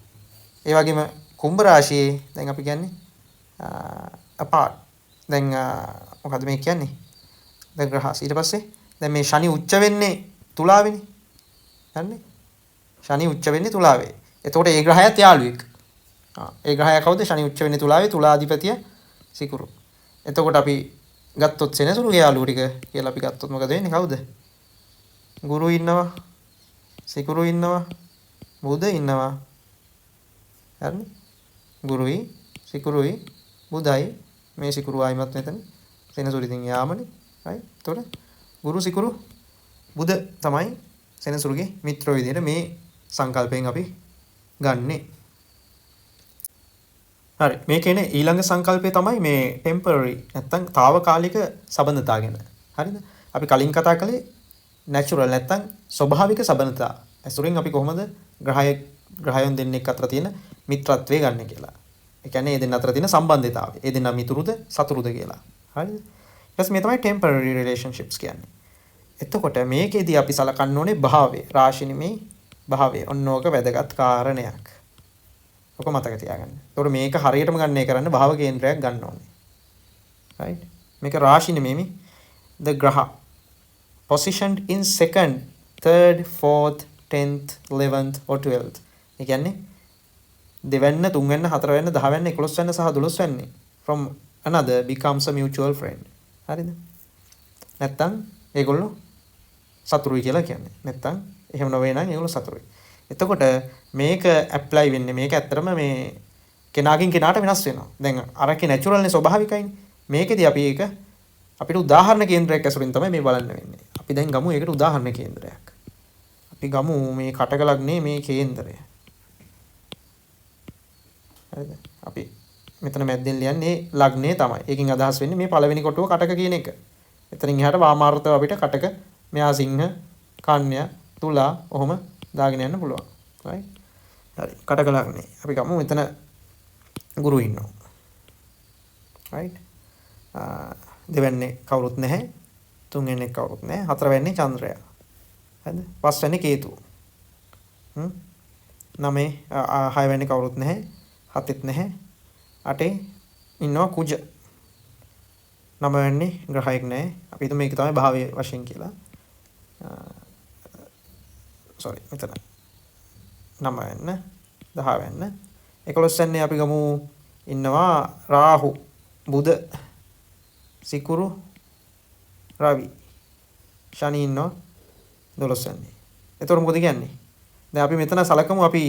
ඒ වගේම කුම්භ රාශියේ දැන් අපි කියන්නේ apart. දැන් මොකද්ද මේ කියන්නේ? දැන් ග්‍රහස්. ඊට පස්සේ දැන් මේ ශනි උච්ච වෙන්නේ තුලාවේනේ. හරිනේ? ශනි උච්ච වෙන්නේ තුලාවේ. එතකොට ඒ ග්‍රහයත් යාළුවෙක්. ඒ ග්‍රහය කවුද? ශනි උච්ච වෙන්නේ තුලාවේ. තුලාධිපතිය සිකුරු. එතකොට අපි ගත්තොත් සෙනසුරුගේ යාළුවෝ ටික කියලා අපි ගත්තොත් මොකද වෙන්නේ? කවුද? ගුරු ඉන්නවා. සිකුරු ඉන්නවා. බුධ ඉන්නවා. හරිනේ? ගුරුයි සිකුරුයි බුධයි මේ සිකුරු ආයිමත් මෙතන සෙනසුරු ඉතින් යාමනේ. right? එතකොට ගුරු සිකුරු බුධ තමයි සෙනසුරුගේ මිත්‍රෝ විදිහට මේ සංකල්පයෙන් අපි ගන්නෙ. හරි. මේ කියන්නේ ඊළඟ සංකල්පය තමයි මේ ටෙම්පරරි නැත්තම් తాවකාලික සබඳතා ගැන. හරිද? අපි කලින් කතා කළේ නැචරල් නැත්තම් ස්වභාවික සබඳතා. ඇසුරින් අපි කොහොමද ග්‍රහයන් දෙන්නෙක් අතර තියෙන මිත්‍රත්වය ගන්න කියලා. ඒ කියන්නේ ඒ දෙන්න අතර තියෙන සම්බන්ධතාවය. ඒ දෙන්න මිතුරුද සතුරුද කියලා. හරිද? ඊට මේ තමයි ටෙම්පරරි රිලේෂන්ෂිප්ස් කියන්නේ. එතකොට මේකෙදී අපි සලකන්න ඕනේ භාවය. රාශි නෙමෙයි භාවය. ඔන්නෝක වැදගත් කාරණයක්. ඔක මතක තියාගන්න. ඒතකොට මේක හරියටම ගන්න කරන්න භාව කේන්ද්‍රයක් ගන්න ඕනේ. right? මේක රාශි නෙමෙයි. The graha positioned in 2nd, 3rd, 4th, 10th, 11th or 12th. ඒ කියන්නේ දෙවැන්න, තුන්වැන්න, හතරවැන්න, 10වැන්න, 11වැන්න සහ 12වැන්න from another becomes a mutual friend. හරිද? නැත්තම් ඒගොල්ලෝ සතුරුයි කියලා කියන්නේ. නැත්තම් එහෙම නොවේ නම් ඒගොල්ලෝ සතුරුයි. එතකොට මේක ඇප්ලයි වෙන්නේ මේක ඇත්තටම මේ කෙනාකින් කෙනාට වෙනස් වෙනවා. දැන් අරකේ නැචරල්නේ ස්වභාවිකයිනේ. මේකෙදි අපි ඒක අපිට උදාහරණ කේන්ද්‍රයක් ඇසුරින් තමයි මේ බලන්න වෙන්නේ. අපි දැන් ගමු ඒකට උදාහරණ කේන්ද්‍රයක්. අපි ගමු මේ කටක ලග්නේ මේ කේන්දරය. හරිද? අපි මෙතන මැද්දෙන් ලියන්නේ ලග්නේ තමයි. ඒකෙන් අදහස් වෙන්නේ මේ පළවෙනි කොටුව කටක කියන එක. එතනින් එහාට වාමාර්ථව අපිට කටක මෙහා සිංහ, කන්‍යා, තුලා ඔහොම දාගෙන යන්න පුළුවන්. right? හරි. කටක ලග්නේ. අපි ගමු මෙතන ගුරු ඉන්නවා. right? දෙවැන්නේ කවුරුත් නැහැ. තුන්වෙන්නේ කවුරුත් නැහැ. හතරවෙන්නේ චන්ද්‍රයා. හරිද? පස්වෙන්නේ කේතු. නවයේ හයවෙන්නේ කවුරුත් නැහැ. හතෙත් නැහැ. අටේ ඉන්නවා කුජ. නවවෙන්නේ ග්‍රහයක් නැහැ. අපි හිතමු මේක තමයි භාවයේ වශයෙන් කියලා. sorry මෙතන 9 වෙන්න 10 වෙන්න 11 වෙන්නේ අපි ගමු ඉන්නවා රාහු බුධ සිකුරු රවි ශනි ඉන්නවා 12 වෙන්නේ. එතකොට මොකද කියන්නේ? දැන් අපි මෙතන සලකමු අපි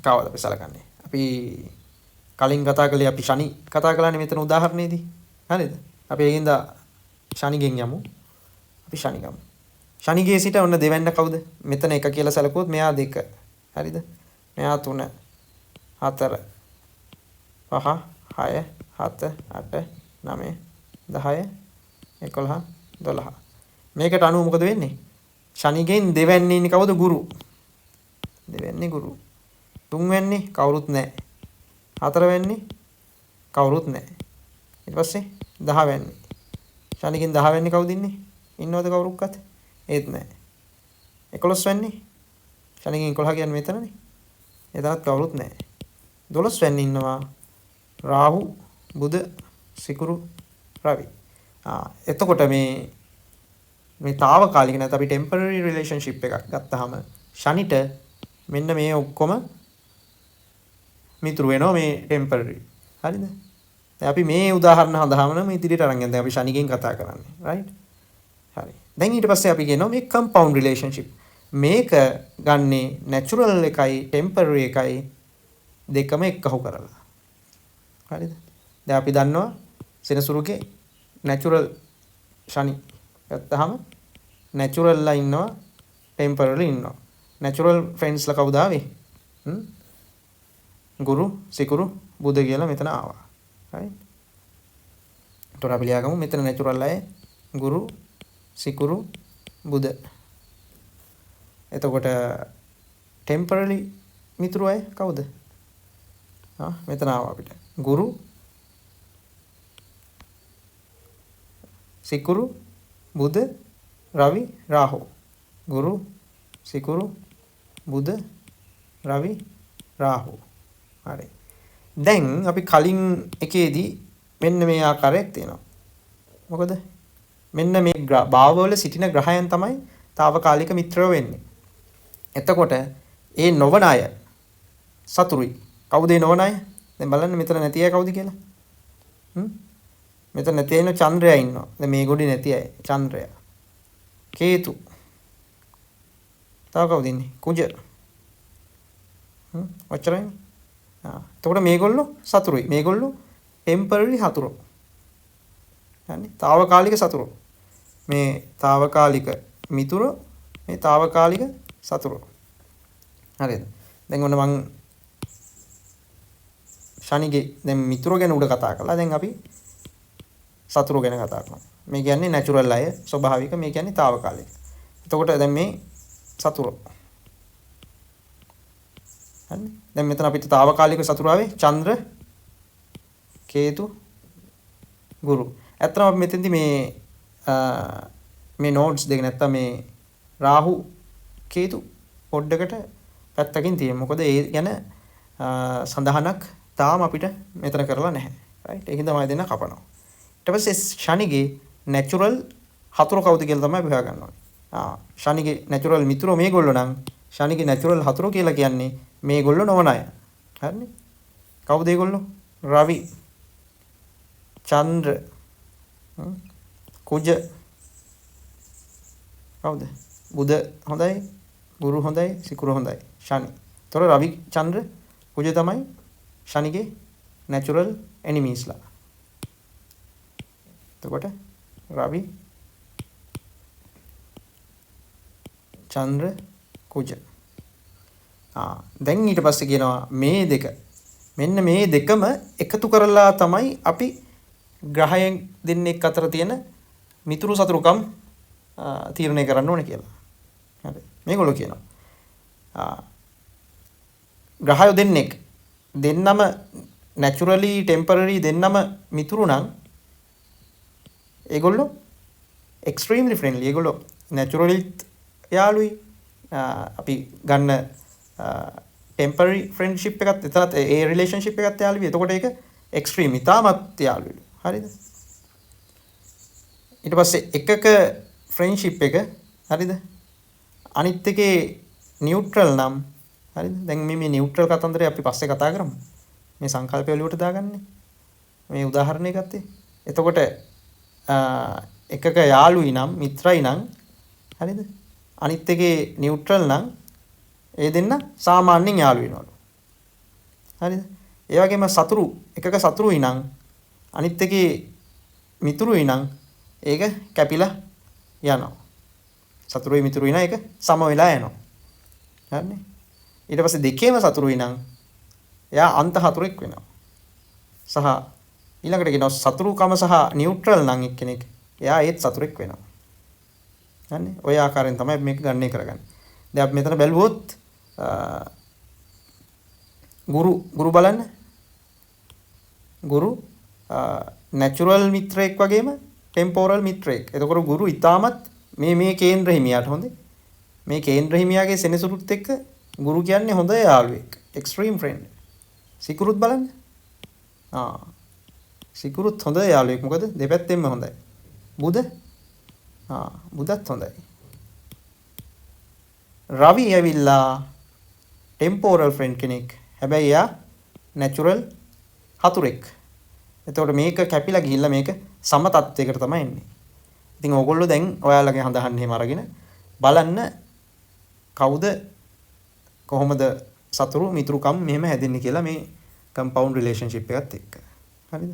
කවුද අපි සලකන්නේ? අපි කලින් කතා කළේ අපි ශනි කතා කළානේ මෙතන උදාහරණයේදී. හරිද? අපි ඒකින්ද ශනිගෙන් යමු. අපි ශනි ගමු. ශනිගේ සිට ඔන්න දෙවැන්න කවුද? මෙතන 1 කියලා සැලකුවොත් මෙයා 2. හරිද? මෙයා 3 4 5 6 7 8 9 10 11 12. මේකට අනුව මොකද වෙන්නේ? ශනිගෙන් දෙවැන්නේ ඉන්නේ කවුද? ගුරු. දෙවැන්නේ ගුරු. තුන්වෙනි කවුරුත් නැහැ. හතරවෙනි කවුරුත් නැහැ. ඊට පස්සේ 10 වෙනි. ශනිගෙන් 10 වෙනි කවුද ඉන්නේ? ඉන්නවද කවුරුක්වත්? ඒත් නැහැ. 11 වෙනි. ශනිගෙන් 11 කියන්නේ මෙතනනේ. එතනත් කවුරුත් නැහැ. 12 වෙනි ඉන්නවා රාහු, බුධ, සිකුරු, රවි. එතකොට මේ తాවකාලික නැත්නම් අපි ටෙම්පරරි රිලේෂන්ෂිප් එකක් ගත්තාම ශනිට මෙන්න මේ ඔක්කොම මිතුරු වෙනවා මේ ටෙම්පරරි. හරිද? දැන් අපි මේ උදාහරණ හදාගෙන මේ ඉදිරියට අරන් යනවා. දැන් අපි ශනිගෙන් කතා කරන්නේ. රයිට්? හරි. දැන් ඊට පස්සේ අපි කියනවා මේ කම්පවුන්ඩ් රිලේෂන්ෂිප්. මේක ගන්නේ නැචරල් එකයි ටෙම්පරරි එකයි දෙකම එක්කහුව කරලා. හරිද? දැන් අපි දන්නවා සෙනසුරුගේ නැචරල් ශනි ගත්තාම නැචරල්ලා ඉන්නවා ටෙම්පරරි ඉන්නවා. නැචරල් ෆ්‍රෙන්ඩ්ස්ලා කවුද ආවේ? ගුරු, සිකුරු, බුධ කියලා මෙතන ආවා. හරි. ඒතර අපි ලියාගමු මෙතන නැචරල් අය ගුරු, සිකුරු, බුධ. එතකොට ටෙම්පරරි මිතුරු අය කවුද? මෙතන ආවා අපිට. ගුරු, සිකුරු, බුධ, රවි, රාහු. ගුරු, සිකුරු, බුධ, රවි, රාහු. හරි. දැන් අපි කලින් එකේදී මෙන්න මේ ආකාරයක් තියෙනවා. මොකද? මෙන්න මේ භාවවල සිටින ග්‍රහයන් තමයි తాවකාලික මිත්‍රයෝ වෙන්නේ. එතකොට ඒ නොවන අය සතුරුයි. කවුද ඒ නොවන අය? දැන් බලන්න මෙතන නැති අය කවුද කියලා. මෙතන නැති අය චන්ද්‍රයා ඉන්නවා. දැන් මේ ගොඩේ නැති අය චන්ද්‍රයා. කේතු. තව කවුද ඉන්නේ? කුජ. ඔච්චරයි. එතකොට මේගොල්ලෝ සතුරුයි. මේගොල්ලෝ ටෙම්පරරි හතුරෝ. හරි? తాවකාලික සතුරෝ. මේ తాවකාලික මිතුරෝ, මේ తాවකාලික සතුරෝ. හරිද? දැන් ඔන්න මං ශනිගේ දැන් මිතුරෝ ගැන උඩ කතා කළා. දැන් අපි සතුරෝ ගැන කතා කරනවා. මේ කියන්නේ නැචරල් අය, ස්වභාවික. මේ කියන්නේ తాවකාලික. එතකොට දැන් මේ සතුරෝ. හරි? දැන් මෙතන අපිට తాවකාලික සතුරු ආවේ චන්ද්‍ර, කේතු, ගුරු. ඇත්තටම අපි මෙතෙන්දි මේ නෝඩ්ස් දෙක නැත්තම් මේ රාහු, කේතු පොඩ්ඩකට පැත්තකින් තියෙනවා. මොකද ඒ ගැන සඳහනක් තාම අපිට මෙතන කරලා නැහැ. රයිට්? ඒකින් තමයි දෙන්න කපනවා. ඊට පස්සේ ශනිගේ නැචරල් හතුරු කවුද කියලා තමයි අපි හොයාගන්න ඕනේ. ශනිගේ නැචරල් මිතුරෝ මේගොල්ලෝ නම් ශනිගේ නැචරල් හතුරු කියලා කියන්නේ මේගොල්ලෝ නොවන අය. හරිනේ? කවුද ඒගොල්ලෝ? රවි, චන්ද්‍ර, කුජ, කවුද? බුධ හොඳයි, ගුරු හොඳයි, සිකුරු හොඳයි, ශනි. ඒතොර රවි, චන්ද්‍ර, කුජ තමයි ශනිගේ නැචරල් එනිමීස්ලා. එතකොට රවි, චන්ද්‍ර, කුජ. දැන් ඊට පස්සේ කියනවා මේ දෙක මෙන්න මේ දෙකම එකතු කරලා තමයි අපි ග්‍රහයන් දෙන්නෙක් අතර තියෙන මිතුරු සතුරුකම් තීරණය කරන්න ඕනේ කියලා. හරි. මේගොල්ලෝ කියනවා ග්‍රහයෝ දෙන්නෙක් දෙන්නම naturally temporary දෙන්නම මිතුරු නම් ඒගොල්ලෝ extremely friendly. ඒගොල්ලෝ naturally යාළුයි. අපි ගන්න temporary friendship එකත් එතනත් ඒ relationship එකත් යාළුයි. එතකොට ඒක extreme ඉතාමත් යාළුයි. හරිද? ඊට පස්සේ එකක friendship එක හරිද? අනිත් එකේ neutral නම් හරිද? දැන් මේ neutral කතන්දරය අපි පස්සේ කතා කරමු. මේ සංකල්පය ඔලුවට දාගන්නේ. මේ උදාහරණය ගත්තේ. එතකොට එකක යාළුයි නම් මිත්‍රයි නම් හරිද? අනිත් එකේ neutral නම් ඒ දෙන්න සාමාන්‍යයෙන් යාළු වෙනවලු. හරිද? ඒ වගේම සතුරු එකක සතුරුයි නම් අනිත් එකේ මිතුරුයි නම් ඒක කැපිලා යනවා. සතුරුයි මිතුරුයි නම් ඒක සම වෙලා යනවා. හරිනේ? ඊට පස්සේ දෙකේම සතුරුයි නම් එයා අන්ත හතුරෙක් වෙනවා. සහ ඊළඟට කියනවා සතුරුකම සහ නියුට්‍රල් නම් එක්කෙනෙක් එයා ඒත් සතුරෙක් වෙනවා. හරිනේ? ඔය ආකාරයෙන් තමයි මේක ගණනය කරගන්නේ. දැන් අපි මෙතන බැලුවොත් ගුරු බලන්න. ගුරු නැචරල් මිත්‍රයෙක් වගේම ටෙම්පෝරල් මිත්‍රයෙක්. එතකොට ගුරු ඊටමත් මේ කේන්ද්‍ර හිමියාට හොඳේ. මේ කේන්ද්‍ර හිමියාගේ සෙනසුරුත් එක්ක ගුරු කියන්නේ හොඳ යාළුවෙක්. Extreme friend. සිකුරුත් බලන්න. සිකුරුත් හොඳ යාළුවෙක්. මොකද දෙපැත්තෙන්ම හොඳයි. බුද බුදත් හොඳයි. රවි ඇවිල්ලා ටෙම්පෝරල් ෆ්‍රෙන්ඩ් කෙනෙක්. හැබැයි එයා නැචරල් හතුරෙක්. එතකොට මේක කැපිලා ගිහිල්ලා මේක සම තත්වයකට තමයි එන්නේ. ඉතින් ඕගොල්ලෝ දැන් ඔයාලගේ හඳහන් එහෙම අරගෙන බලන්න කවුද කොහොමද සතුරු මිතුරුකම් මෙහෙම හැදෙන්නේ කියලා මේ කම්පවුන්ඩ් රිලේෂන්ෂිප් එකත් එක්ක. හරිද?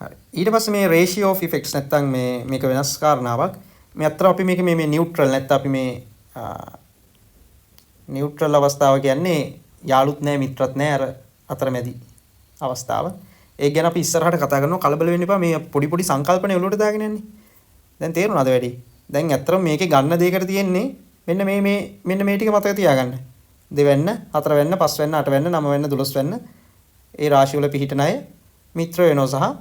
හරි. ඊට පස්සේ මේ රේෂියෝ ඔෆ් ඉෆෙක්ට්ස් නැත්තම් මේක වෙනස් කාරණාවක්. මේ අතර අපි මේක මේ නියුට්‍රල් නැත්නම් අපි මේ නියුට්‍රල් අවස්ථාව කියන්නේ යාළුත් නැහැ මිත්‍රත් නැහැ අර අතරමැදි අවස්ථාව. ඒක ගැන අපි ඉස්සරහට කතා කරනවා. කලබල වෙන්න එපා. මේ පොඩි සංකල්පනේ ඔලුවට දාගෙන යන්නේ. දැන් තේරුණාද වැඩි? දැන් ඇත්තටම මේකේ ගන්න දෙයකට තියෙන්නේ මෙන්න මේ ටික මතක තියාගන්න. දෙවැන්න, හතරවැන්න, පස්වැන්න, අටවැන්න, නවවැන්න, 12 වැන්න ඒ රාශිය වල පිහිටන අය මිත්‍ර වෙනවා සහ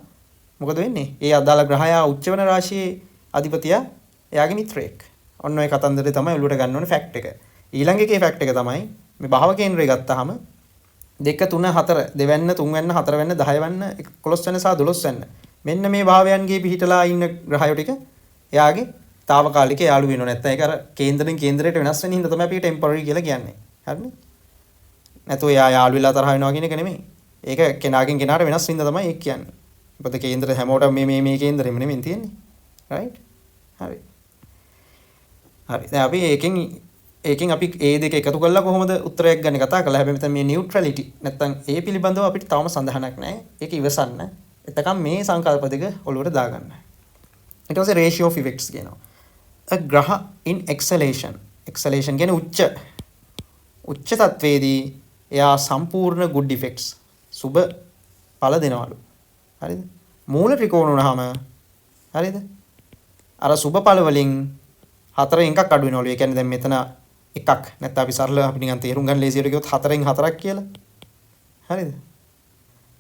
මොකද වෙන්නේ? ඒ අදාළ ග්‍රහයා උච්ච වෙන රාශියේ අධිපතියා එයාගේ මිත්‍රයෙක්. ඔන්න ඔය කතන්දරේ තමයි ඔලුවට ගන්න ඕනේ ෆැක්ට් එක. ඊළඟ එකේ ෆැක්ට් එක තමයි මේ භව කේන්ද්‍රය ගත්තාම 2 3 4 දෙවැන්න, තුන්වැන්න, හතරවැන්න, 10 වැන්න, 11 වැන්න සහ 12 වැන්න මෙන්න මේ භාවයන්ගේ පිහිටලා ඉන්න ග්‍රහයෝ ටික එයාගේ తాවකාලික යාළු වෙනව. නැත්නම් ඒක අර කේන්දරෙන් කේන්දරයට වෙනස් වෙන හින්දා තමයි අපි ටෙම්පරරි කියලා කියන්නේ. හරිනේ? නැතෝ එයා යාළු වෙලා තරහ වෙනවා කියන එක නෙමෙයි. ඒක කෙනාගෙන් කෙනාට වෙනස් හින්දා තමයි ඒක කියන්නේ. මොකද කේන්දර හැමෝටම මේ කේන්දරෙම නෙමෙයි තියෙන්නේ. රයිට්? හරි. හරි. දැන් අපි ඒකෙන් අපි ඒ දෙක එකතු කරලා කොහොමද උත්තරයක් ගන්න කතා කළා. හැබැයි මෙතන මේ නියුට්‍රැලිටි නැත්නම් ඒ පිළිබඳව අපිට තවම සඳහනක් නැහැ. ඒක ඉවසන්න. එතකම් මේ සංකල්ප දෙක ඔලුවට දාගන්න. ඊට පස්සේ රේෂියෝ ඔෆ් ඉෆෙක්ට්ස් කියනවා. a grah in exhalation. exhalation කියන්නේ උච්ච තත්වයේදී එයා සම්පූර්ණ good effects සුබ ඵල දෙනවලු. හරිද? මූල ත්‍රිකෝණ උනහම හරිද? අර සුබ ඵල වලින් 4න් එකක් අඩු වෙනවලු. ඒ කියන්නේ දැන් මෙතන එකක් නැත්නම් අපි සරලව අපි නිකන් තේරුම් ගන්න ලේසියට කිව්වොත් 4න් 4ක් කියලා. හරිද?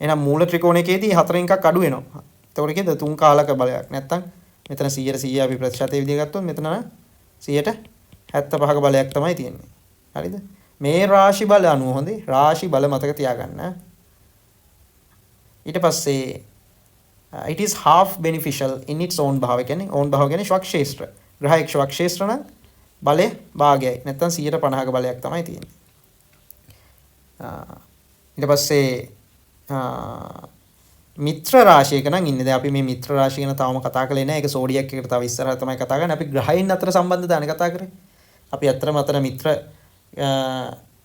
එහෙනම් මූල ත්‍රිකෝණයකදී 4න් එකක් අඩු වෙනවා. එතකොට කියද 3 කාලක බලයක්. නැත්නම් මෙතන 100% අපි ප්‍රතිශතයේ විදිහ ගත්තොත් මෙතන 175ක බලයක් තමයි තියෙන්නේ. හරිද? මේ රාශි බල අනුව හොඳේ රාශි බල මතක තියාගන්න. ඊට පස්සේ it is half beneficial in its own භාව කියන්නේ own භාව කියන්නේ ශ්වක්ෂේත්‍ර. ග්‍රහයක ශ්වක්ෂේත්‍ර නම් බලය භාගයයි. නැත්නම් 150ක බලයක් තමයි තියෙන්නේ. ඊට පස්සේ මිත්‍ර රාශියක නම් ඉන්නේ. දැන් අපි මේ මිත්‍ර රාශිය ගැන තාම කතා කරලේ නැහැ. ඒක සෝඩියක් එකට තව ඉස්සරහට තමයි කතා කරන්නේ. අපි ග්‍රහයන් අතර සම්බන්ධතාවන කතා කරේ. අපි අතරම අතර මිත්‍ර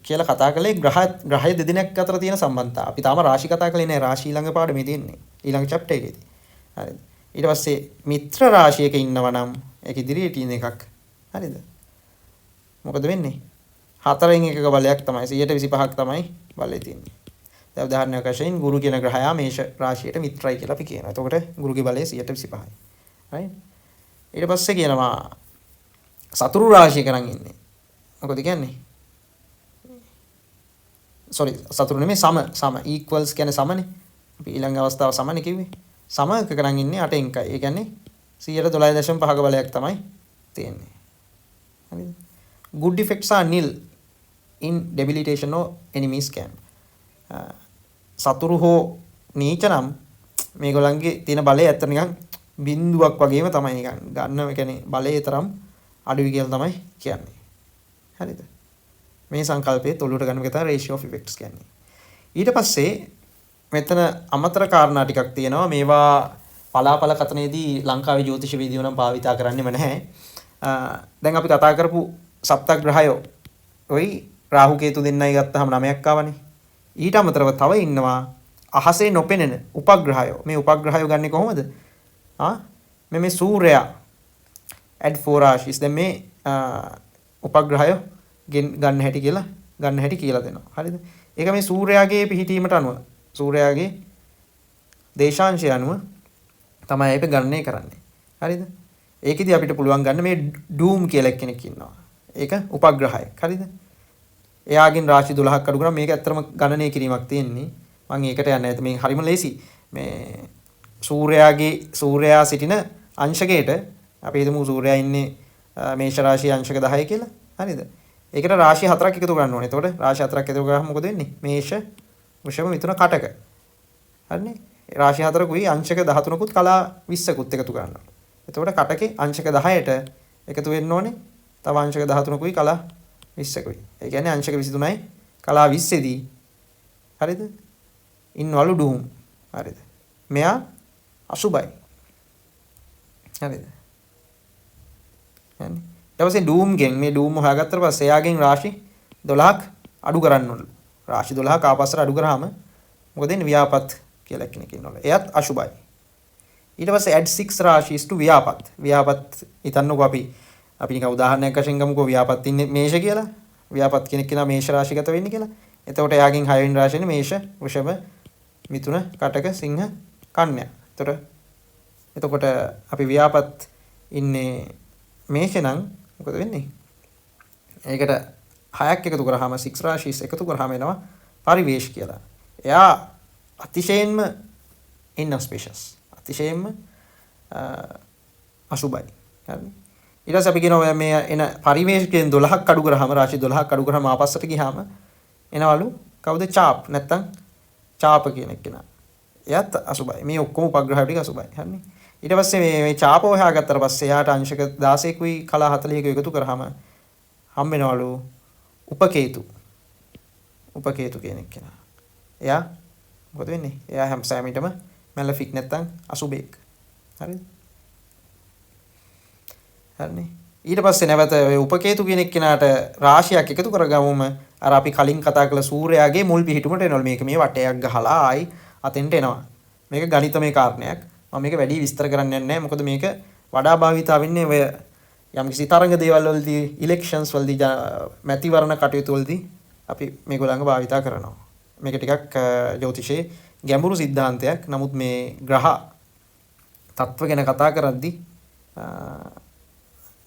කියලා කතා කළේ ග්‍රහය දෙදෙනෙක් අතර තියෙන සම්බන්ධතාව. අපි තාම රාශි කතා කරලේ නැහැ. රාශි ඊළඟ පාඩමේ තියෙන්නේ. ඊළඟ chapter එකේදී. හරිද? ඊට පස්සේ මිත්‍ර රාශියක ඉන්නවා නම් ඒක ඉදිරියේ තියෙන එකක්. හරිද? මොකද වෙන්නේ? 4න් එකක බලයක් තමයි 125ක් තමයි බලය තියෙන්නේ. දැන් උදාහරණයක් වශයෙන් ගුරු කියන ග්‍රහයා මේෂ රාශියට මිත්‍රයි කියලා අපි කියනවා. එතකොට ගුරුගේ බලය 125යි. right? ඊට පස්සේ කියනවා සතුරු රාශියක නම් ඉන්නේ. මොකද කියන්නේ? සතුරු නෙමෙයි සම equals කියන්නේ සමනේ. අපි ඊළඟ අවස්ථාව සමනේ කිව්වේ. සම එකක නම් ඉන්නේ 8න් එකයි. ඒ කියන්නේ 112.5ක බලයක් තමයි තියෙන්නේ. හරිද? Good effects are nil in debilitation or enemies camp. සතුරු හෝ නීච නම් මේගොල්ලන්ගේ තියෙන බලය ඇත්ත නිකන් බිඳුවක් වගේම තමයි නිකන් ගන්න. ඒ කියන්නේ බලයේ තරම් අඩුයි කියලා තමයි කියන්නේ. හරිද? මේ සංකල්පයේ තොලුවට ගන්න එක තමයි ratio of effects කියන්නේ. ඊට පස්සේ මෙතන අමතර කාරණා ටිකක් තියෙනවා. මේවා පලාපල කතනයේදී ලංකාවේ ජ්‍යොතිෂ විද්‍යාව නම් භාවිතා කරන්නෙම නැහැ. දැන් අපි කතා කරපු සප්තග්‍රහයෝ ඔයි රාහු කේතු දෙන්නයි ගත්තාම 9ක් ආවනේ. ඊට අමතරව තව ඉන්නවා අහසේ නොපෙනෙන උපග්‍රහයෝ. මේ උපග්‍රහයෝ ගන්නේ කොහොමද? මේ සූර්යයා add 4 රාශිස්. දැන් මේ උපග්‍රහයෝ ගන්න හැටි කියලා දෙනවා. හරිද? ඒක මේ සූර්යාගේ පිහිටීමට අනුව සූර්යාගේ දේශාංශය අනුව තමයි ඒක ගණනය කරන්නේ. හරිද? ඒකෙදි අපිට පුළුවන් ගන්න මේ ඩූම් කියලා කෙනෙක් ඉන්නවා. ඒක උපග්‍රහයක්. හරිද? එයාගෙන් රාශි 12ක් අඩු කරාම මේක ඇත්තටම ගණනය කිරීමක් තියෙන්නේ. මම ඒකට යන්නේ නැහැ. මේ හරිම ලේසි. මේ සූර්යයා සිටින අංශකයට අපි හිතමු සූර්යයා ඉන්නේ මේෂ රාශියේ අංශක 10 කියලා. හරිද? ඒකට රාශි 4ක් එකතු කරන්න ඕනේ. එතකොට රාශි 4ක් එකතු කරාම මොකද වෙන්නේ? මේෂ, වෘෂභ, මිථුන, කටක. හරිනේ? රාශි 4කුයි අංශක 13කුත් කලා 20කුත් එකතු කරනවා. එතකොට කටකේ අංශක 10ට එකතු වෙන්න ඕනේ. තව අංශක 13කුයි කලා 20කුයි. ඒ කියන්නේ අංශක 23යි කලා 20ෙදී හරිද? ඉන්නවලු ඩූම්. හරිද? මෙයා අසුබයි. හරිද? යන්නේ. ඊට පස්සේ ඩූම්ගෙන් මේ ඩූම් හොයාගත්තට පස්සේ එයාගෙන් රාශි 12ක් අඩු කරන්න ඕනලු. රාශි 12ක් ආපස්සට අඩු කරාම මොකද වෙන්නේ? ව්‍යාපත් කියලා කෙනෙක් ඉන්නවලු. එයාත් අසුබයි. ඊට පස්සේ add 6 රාශිස් to ව්‍යාපත්. ව්‍යාපත් හිතන්නකෝ අපි නිකන් උදාහරණයක් වශයෙන් ගමුකෝ ව්‍යාපත් ඉන්නේ මේෂ කියලා. ව්‍යාපත් කෙනෙක් කෙනා මේෂ රාශිගත වෙන්නේ කියලා. එතකොට එයාගෙන් 6 වෙනි රාශියනේ මේෂ, වෘෂභ, මිථුන, කටක, සිංහ, කන්‍යා. එතකොට අපි ව්‍යාපත් ඉන්නේ මේෂ නම් මොකද වෙන්නේ? ඒකට 6ක් එකතු කරාම 6 රාශිස් එකතු කරාම එනවා පරිවේශ කියලා. එයා අතිශයින්ම inauspicious. අතිශයින්ම අසුබයි. හරිද? ඊට පස්සේ අපි කියනවා මේ එන පරිවේශකයෙන් 12ක් අඩු කරාම රාශි 12ක් අඩු කරාම ආපස්සට ගියාම එනවලු කවුද? චාප් නැත්තම් චාප කියන කෙනා. එයාත් අසුබයි. මේ ඔක්කොම උපග්‍රහ ටික අසුබයි. හරිනේ? ඊට පස්සේ මේ චාප හොයාගත්තට පස්සේ එයාට අංශක 16කුයි කලා 40ක එකතු කරාම හම් වෙනවලු උපකේතු. උපකේතු කියන කෙනා. එයා මොකද වෙන්නේ? එයා හැම සෑමීටම මැලෆික් නැත්තම් අසුබෙක්. හරිද? හරිනේ. ඊට පස්සේ නැවත ඔය උපකේතු කියන කෙනාට රාශියක් එකතු කරගමුම අර අපි කලින් කතා කළ සූර්යයාගේ මුල් පිහිටුමට එනවලු. මේක මේ වටයක් ගහලා ආයි අතෙන්ට එනවා. මේක ගණිතමය කාරණයක්. මම මේක වැඩි විස්තර කරන්න යන්නේ නැහැ. මොකද මේක වඩා භාවිතා වෙන්නේ ඔය යම්කිසි තරංග දේවල් වලදී, ඉලෙක්ෂන්ස් වලදී, මැතිවරණ කටයුතු වලදී අපි මේගොල්ලන්ව භාවිතා කරනවා. මේක ටිකක් ජ්‍යොතිෂයේ ගැඹුරු සිද්ධාන්තයක්. නමුත් මේ ග්‍රහ තත්ත්ව ගැන කතා කරද්දී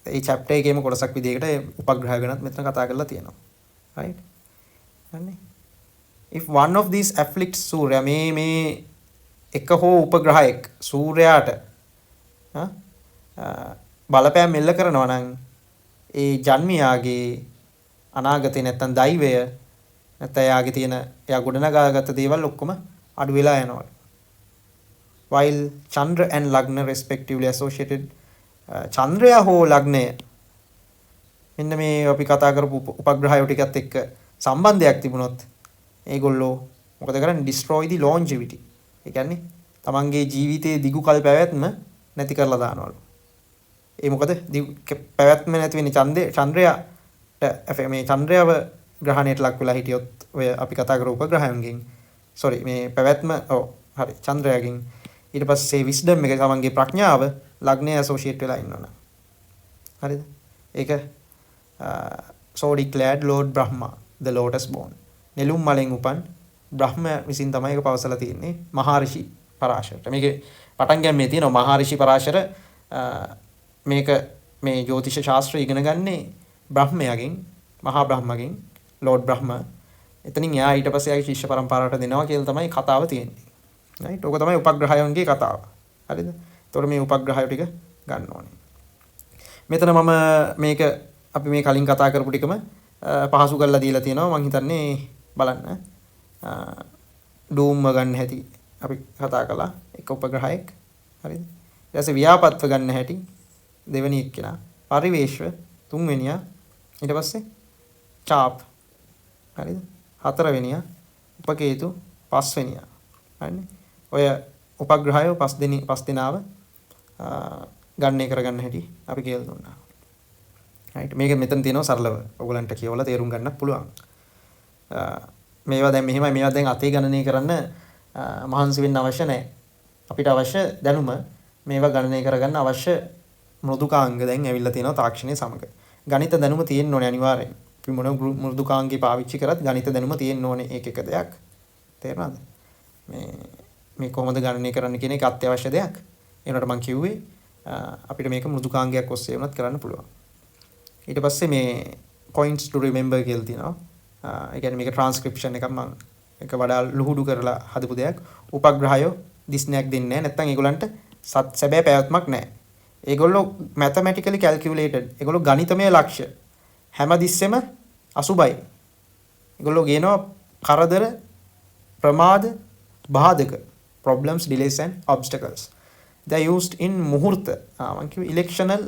ඒ chapter එකේම කොටසක් විදිහකට උපග්‍රහ ගැනත් මෙතන කතා කරලා තියෙනවා. right? හරිනේ. if one of these afflicts සූර්යයා මේ එක හෝ උපග්‍රහයක් සූර්යයාට බලපෑම් මෙල්ල කරනවා නම් ඒ ජන්මියාගේ අනාගතේ නැත්තම් දෛවය නැත්නම් එයාගේ තියෙන එයා ගොඩනගාගත්ත දේවල් ඔක්කොම අඩු වෙලා යනවා. while Chandra and Lagna respectively associated චන්ද්‍රයා හෝ ලග්නය මෙන්න මේ අපි කතා කරපු උපග්‍රහය ටිකත් එක්ක සම්බන්ධයක් තිබුණොත් ඒගොල්ලෝ මොකද කරන්නේ? destroy the longevity. ඒ කියන්නේ තමන්ගේ ජීවිතයේ දිගු කල් පැවැත්ම නැති කරලා දානවලු. ඒ මොකද පැවැත්ම නැති වෙන්නේ චන්ද්‍රයාට මේ චන්ද්‍රයව ග්‍රහණයට ලක් වෙලා හිටියොත් ඔය අපි කතා කරපු උපග්‍රහයන්ගෙන් මේ පැවැත්ම හරි චන්ද්‍රයාගෙන් ඊට පස්සේ විස්ඩම් එක තමන්ගේ ප්‍රඥාව ලග්නය ඇසෝෂියේට් වෙලා ඉන්නවනේ. හරිද? ඒක so declared Lord Brahma the lotus born. නෙළුම් මලෙන් උපන් බ්‍රහ්ම විසින් තමයි ඒක පවසලා තියෙන්නේ මහර්ෂි පරාශරට. මේකේ පටන් ගැනීමේ තියෙනවා මහර්ෂි පරාශර මේක මේ ජ්‍යොතිෂ ශාස්ත්‍රය ඉගෙන ගන්නේ බ්‍රහ්මයාගෙන්, මහා බ්‍රහ්මගෙන්, ලෝඩ් බ්‍රහ්ම. එතනින් එයා ඊට පස්සේ ආගේ ශිෂ්‍ය පරම්පරාවට දෙනවා කියලා තමයි කතාව තියෙන්නේ. right? ඕක තමයි උපග්‍රහයන්ගේ කතාව. හරිද? එතකොට මේ උපග්‍රහය ටික ගන්න ඕනේ. මෙතන මම මේක අපි මේ කලින් කතා කරපු ටිකම පහසු කරලා දීලා තියෙනවා. මම හිතන්නේ බලන්න. ඩූම්ව ගන්න හැටි අපි කතා කළා. එක උපග්‍රහයක්. හරිද? ඊට පස්සේ ව්‍යාපත්ව ගන්න හැටි දෙවෙනි එක්කෙනා. පරිවේශව තුන්වෙනියා. ඊට පස්සේ චාප්. හරිද? හතරවෙනියා. උපකේතු පස්වෙනියා. හරිනේ? ඔය උපග්‍රහය පස් දෙනාව ගණනය කරගන්න හැටි අපි කියලා දුන්නා. right? මේක මෙතන තියෙනවා සරලව. ඔයගලන්ට කියවලා තේරුම් ගන්නත් පුළුවන්. මේවා දැන් මෙහෙමයි මේවා දැන් අතේ ගණනය කරන්න මහන්සි වෙන්න අවශ්‍ය නැහැ. අපිට අවශ්‍ය දැනුම මේවා ගණනය කරගන්න අවශ්‍ය මෘදුකාංග දැන් ඇවිල්ලා තියෙනවා තාක්ෂණයේ සමග. ගණිත දැනුම තියෙන්න ඕනේ අනිවාර්යෙන්. අපි මොන මෘදුකාංගේ පාවිච්චි කරත් ගණිත දැනුම තියෙන්න ඕනේ ඒක එක දෙයක්. තේරුණාද? මේ කොහොමද ගණනය කරන්න කියන එක අත්‍යවශ්‍ය දෙයක්. ඒනට මම කිව්වේ අපිට මේක මෘදුකාංගයක් ඔස්සේ වුණත් කරන්න පුළුවන්. ඊට පස්සේ මේ points to remember කියලා තියෙනවා. ඒ කියන්නේ මේක ට්‍රාන්ස්ක්‍රිප්ෂන් එකක් මම එක වඩා ලුහුඩු කරලා හදපු දෙයක්. උපග්‍රහයෝ දිස්නයක් දෙන්නේ නැහැ. නැත්නම් ඒගොල්ලන්ට සැබෑ පැවැත්මක් නැහැ. ඒගොල්ලෝ mathematically calculated. ඒගොල්ලෝ ගණිතමය ලක්ෂ්‍ය හැමතිස්සෙම අසුබයි. ඒගොල්ලෝ ගේනවා කරදර, ප්‍රමාද, බාධක, problems, delays and obstacles. They are used in මුහුර්ත. මම කිව්වේ electional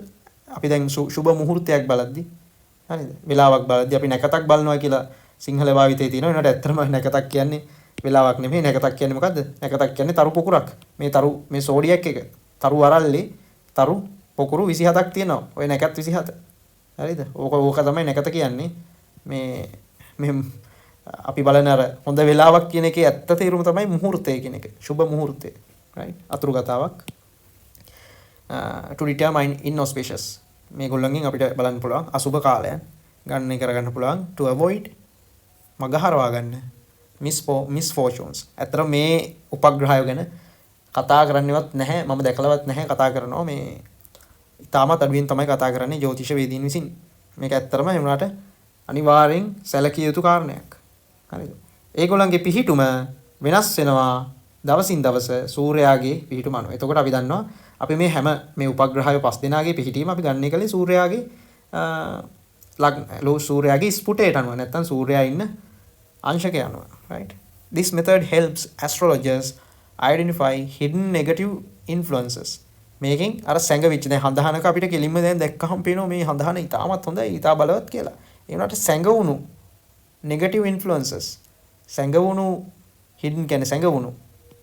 අපි දැන් සුබ මුහුර්තයක් බලද්දි හරිද? වෙලාවක් බලද්දි අපි නැකතක් බලනවා කියලා සිංහල භාවිතයේ තියෙනවා. ඒනට ඇත්තටම නැකතක් කියන්නේ වෙලාවක් නෙමෙයි. නැකතක් කියන්නේ මොකද්ද? නැකතක් කියන්නේ තරු පොකුරක්. මේ සෝඩියක් එක තරු අරල්ලේ තරු පොකුරු 27ක් තියෙනවා. ඔය නැකත් 27. හරිද? ඕක තමයි නැකත කියන්නේ. මේ අපි බලන අර හොඳ වෙලාවක් කියන එකේ ඇත්ත තේරුම තමයි මුහුර්තය කියන එක. සුබ මුහුර්තය. right? අතුරු කතාවක්. To determine inauspicious. මේගොල්ලන්ගෙන් අපිට බලන්න පුළුවන් අසුබ කාලයන් ගණනය කරගන්න පුළුවන්. To avoid මගහරවා ගන්න misfortunes. අතර මේ උපග්‍රහය ගැන කතා කරන්නවත් නැහැ. මම දැකලවත් නැහැ කතා කරනවා. මේ ඉතාමත් අඩුවෙන් තමයි කතා කරන්නේ ජ්‍යොතිෂ වේදීන් විසින්. මේක ඇත්තරම ඒ වුණාට අනිවාර්යෙන් සැලකිය යුතු කාරණයක්. හරිද? ඒගොල්ලන්ගේ පිහිටුම වෙනස් වෙනවා දවසින් දවස සූර්යාගේ පිහිටුම අනුව. එතකොට අපි දන්නවා අපි මේ උපග්‍රහය 5 දෙනාගේ පිහිටීම අපි ගන්න එකලේ සූර්යාගේ සූර්යාගේ ස්පුටයට අනුව නැත්නම් සූර්යා ඉන්න අංශකය අනුව. right? This method helps astrologers identify hidden negative influences. මේකෙන් අර සැඟවිච්ච දැන් හඳහනක අපිට කෙලින්ම දැන් දැක්කහම පේනවා මේ හඳහන ඉතාමත් හොඳයි ඉතා බලවත් කියලා. ඒ වුණාට සැඟවුණු negative influences සැඟවුණු hidden කියන්නේ සැඟවුණු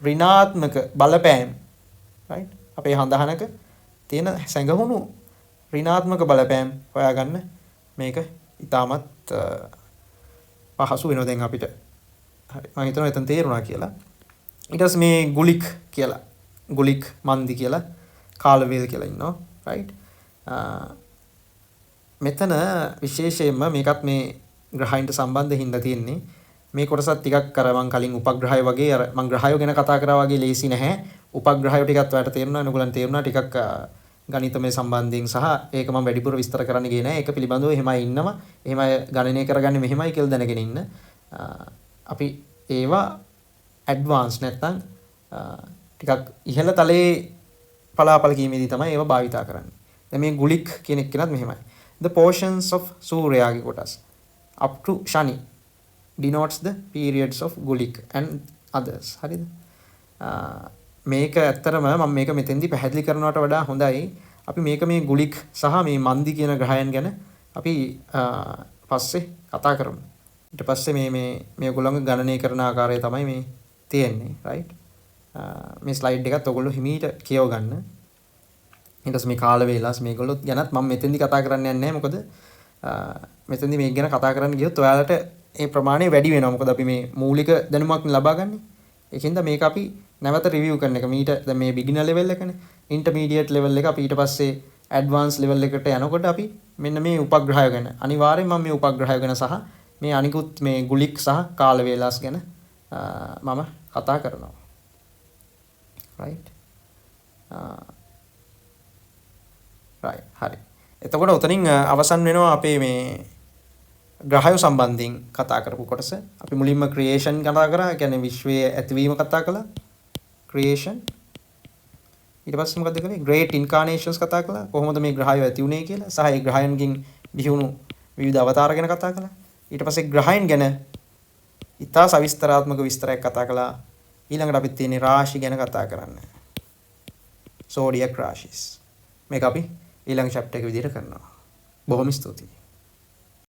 ඍණාත්මක බලපෑම් right අපේ හඳහනක තියෙන සැඟවුණු ඍණාත්මක බලපෑම් හොයාගන්න මේක ඉතාමත් පහසු වෙනවා දැන් අපිට. හරි මම හිතනවා එතන තේරුණා කියලා. ඊට පස්සේ මේ ගුලික් කියලා ගුලික් මන්දි කියලා කාලවේද කියලා ඉන්නවා right. මෙතන විශේෂයෙන්ම මේකත් මේ ග්‍රහයන්ට සම්බන්ධ හින්දා තියෙන්නේ. මේ කොටසත් ටිකක් අර මම කලින් උපග්‍රහය වගේ අර මම ග්‍රහය ගැන කතා කරා වගේ ලේසි නැහැ. උපග්‍රහය ටිකත් ඔයාලට තේරුණා නුගලන් තේරුණා ටිකක් ගණිතමය සම්බන්ධයෙන් සහ ඒක මම වැඩිපුර විස්තර කරන්න ගියේ නැහැ. ඒක පිළිබඳව එහෙමයි ඉන්නවා. එහෙමයි ගණනය කරගන්නේ මෙහෙමයි කියලා දැනගෙන ඉන්න. අපි ඒවා ඇඩ්වාන්ස් නැත්නම් ටිකක් ඉහළ තලයේ පලාපල කීමේදී තමයි ඒවා භාවිතා කරන්නේ. දැන් මේ ගුලික් කියන එක කෙනත් මෙහෙමයි. The portions of සූර්යාගේ කොටස් up to Shani denotes the periods of Gulik and others. හරිද? මේක ඇත්තරම මම මේක මෙතෙන්දී පැහැදිලි කරනවට වඩා හොඳයි අපි මේක මේ ගුලික් සහ මේ මන්දි කියන ග්‍රහයන් ගැන අපි පස්සේ කතා කරමු. ඊට පස්සේ මේගොල්ලන්ගේ ගණනය කරන ආකාරය තමයි මේ තියෙන්නේ right. මේ ස්ලයිඩ් එකත් ඔයගොල්ලෝ හිමීට කියව ගන්න. ඊට පස්සේ මේ කාල වේලාස් මේගොල්ලොත් ගැනත් මම මෙතෙන්දී කතා කරන්න යන්නේ නැහැ. මොකද මෙතෙන්දී මේක ගැන කතා කරන්න ගියොත් ඔයාලට ඒ ප්‍රමාණය වැඩි වෙනවා. මොකද අපි මේ මූලික දැනුමක් ලබා ගන්න. ඒකින්ද මේක අපි නැවත රිවිව් කරන එක. මීට දැන් මේ බිගිනර් ලෙවල් එකනේ. ඉන්ටර්මීඩියට් ලෙවල් එක අපි ඊට පස්සේ ඇඩ්වාන්ස් ලෙවල් එකට යනකොට අපි මෙන්න මේ උපග්‍රහය ගැන අනිවාර්යෙන් මම මේ උපග්‍රහය ගැන සහ මේ අනිකුත් මේ ගුලික් සහ කාල වේලාස් ගැන මම කතා කරනවා. right. right හරි. එතකොට උතනින් අවසන් වෙනවා අපේ මේ ග්‍රහය සම්බන්ධයෙන් කතා කරපු කොටස. අපි මුලින්ම ක්‍රියේෂන් කතා කරා. ඒ කියන්නේ විශ්වයේ ඇතිවීම කතා කළා. ක්‍රියේෂන්. ඊට පස්සේ මොකද කළේ? ග්‍රේට් ඉන්කාර්නේෂන්ස් කතා කළා. කොහොමද මේ ග්‍රහය ඇති වුනේ කියලා. සහ ඒ ග්‍රහයන්ගෙන් බිහිවුණු විවිධ අවතාර ගැන කතා කළා. ඊට පස්සේ ග්‍රහයන් ගැන ඉතා සවිස්තරාත්මක විස්තරයක් කතා කළා. ඊළඟට අපිත් තියෙන්නේ රාශි ගැන කතා කරන්න. zodiac රාශිස්. මේක අපි ඊළඟ chapter එක විදිහට කරනවා. බොහොම ස්තුතියි.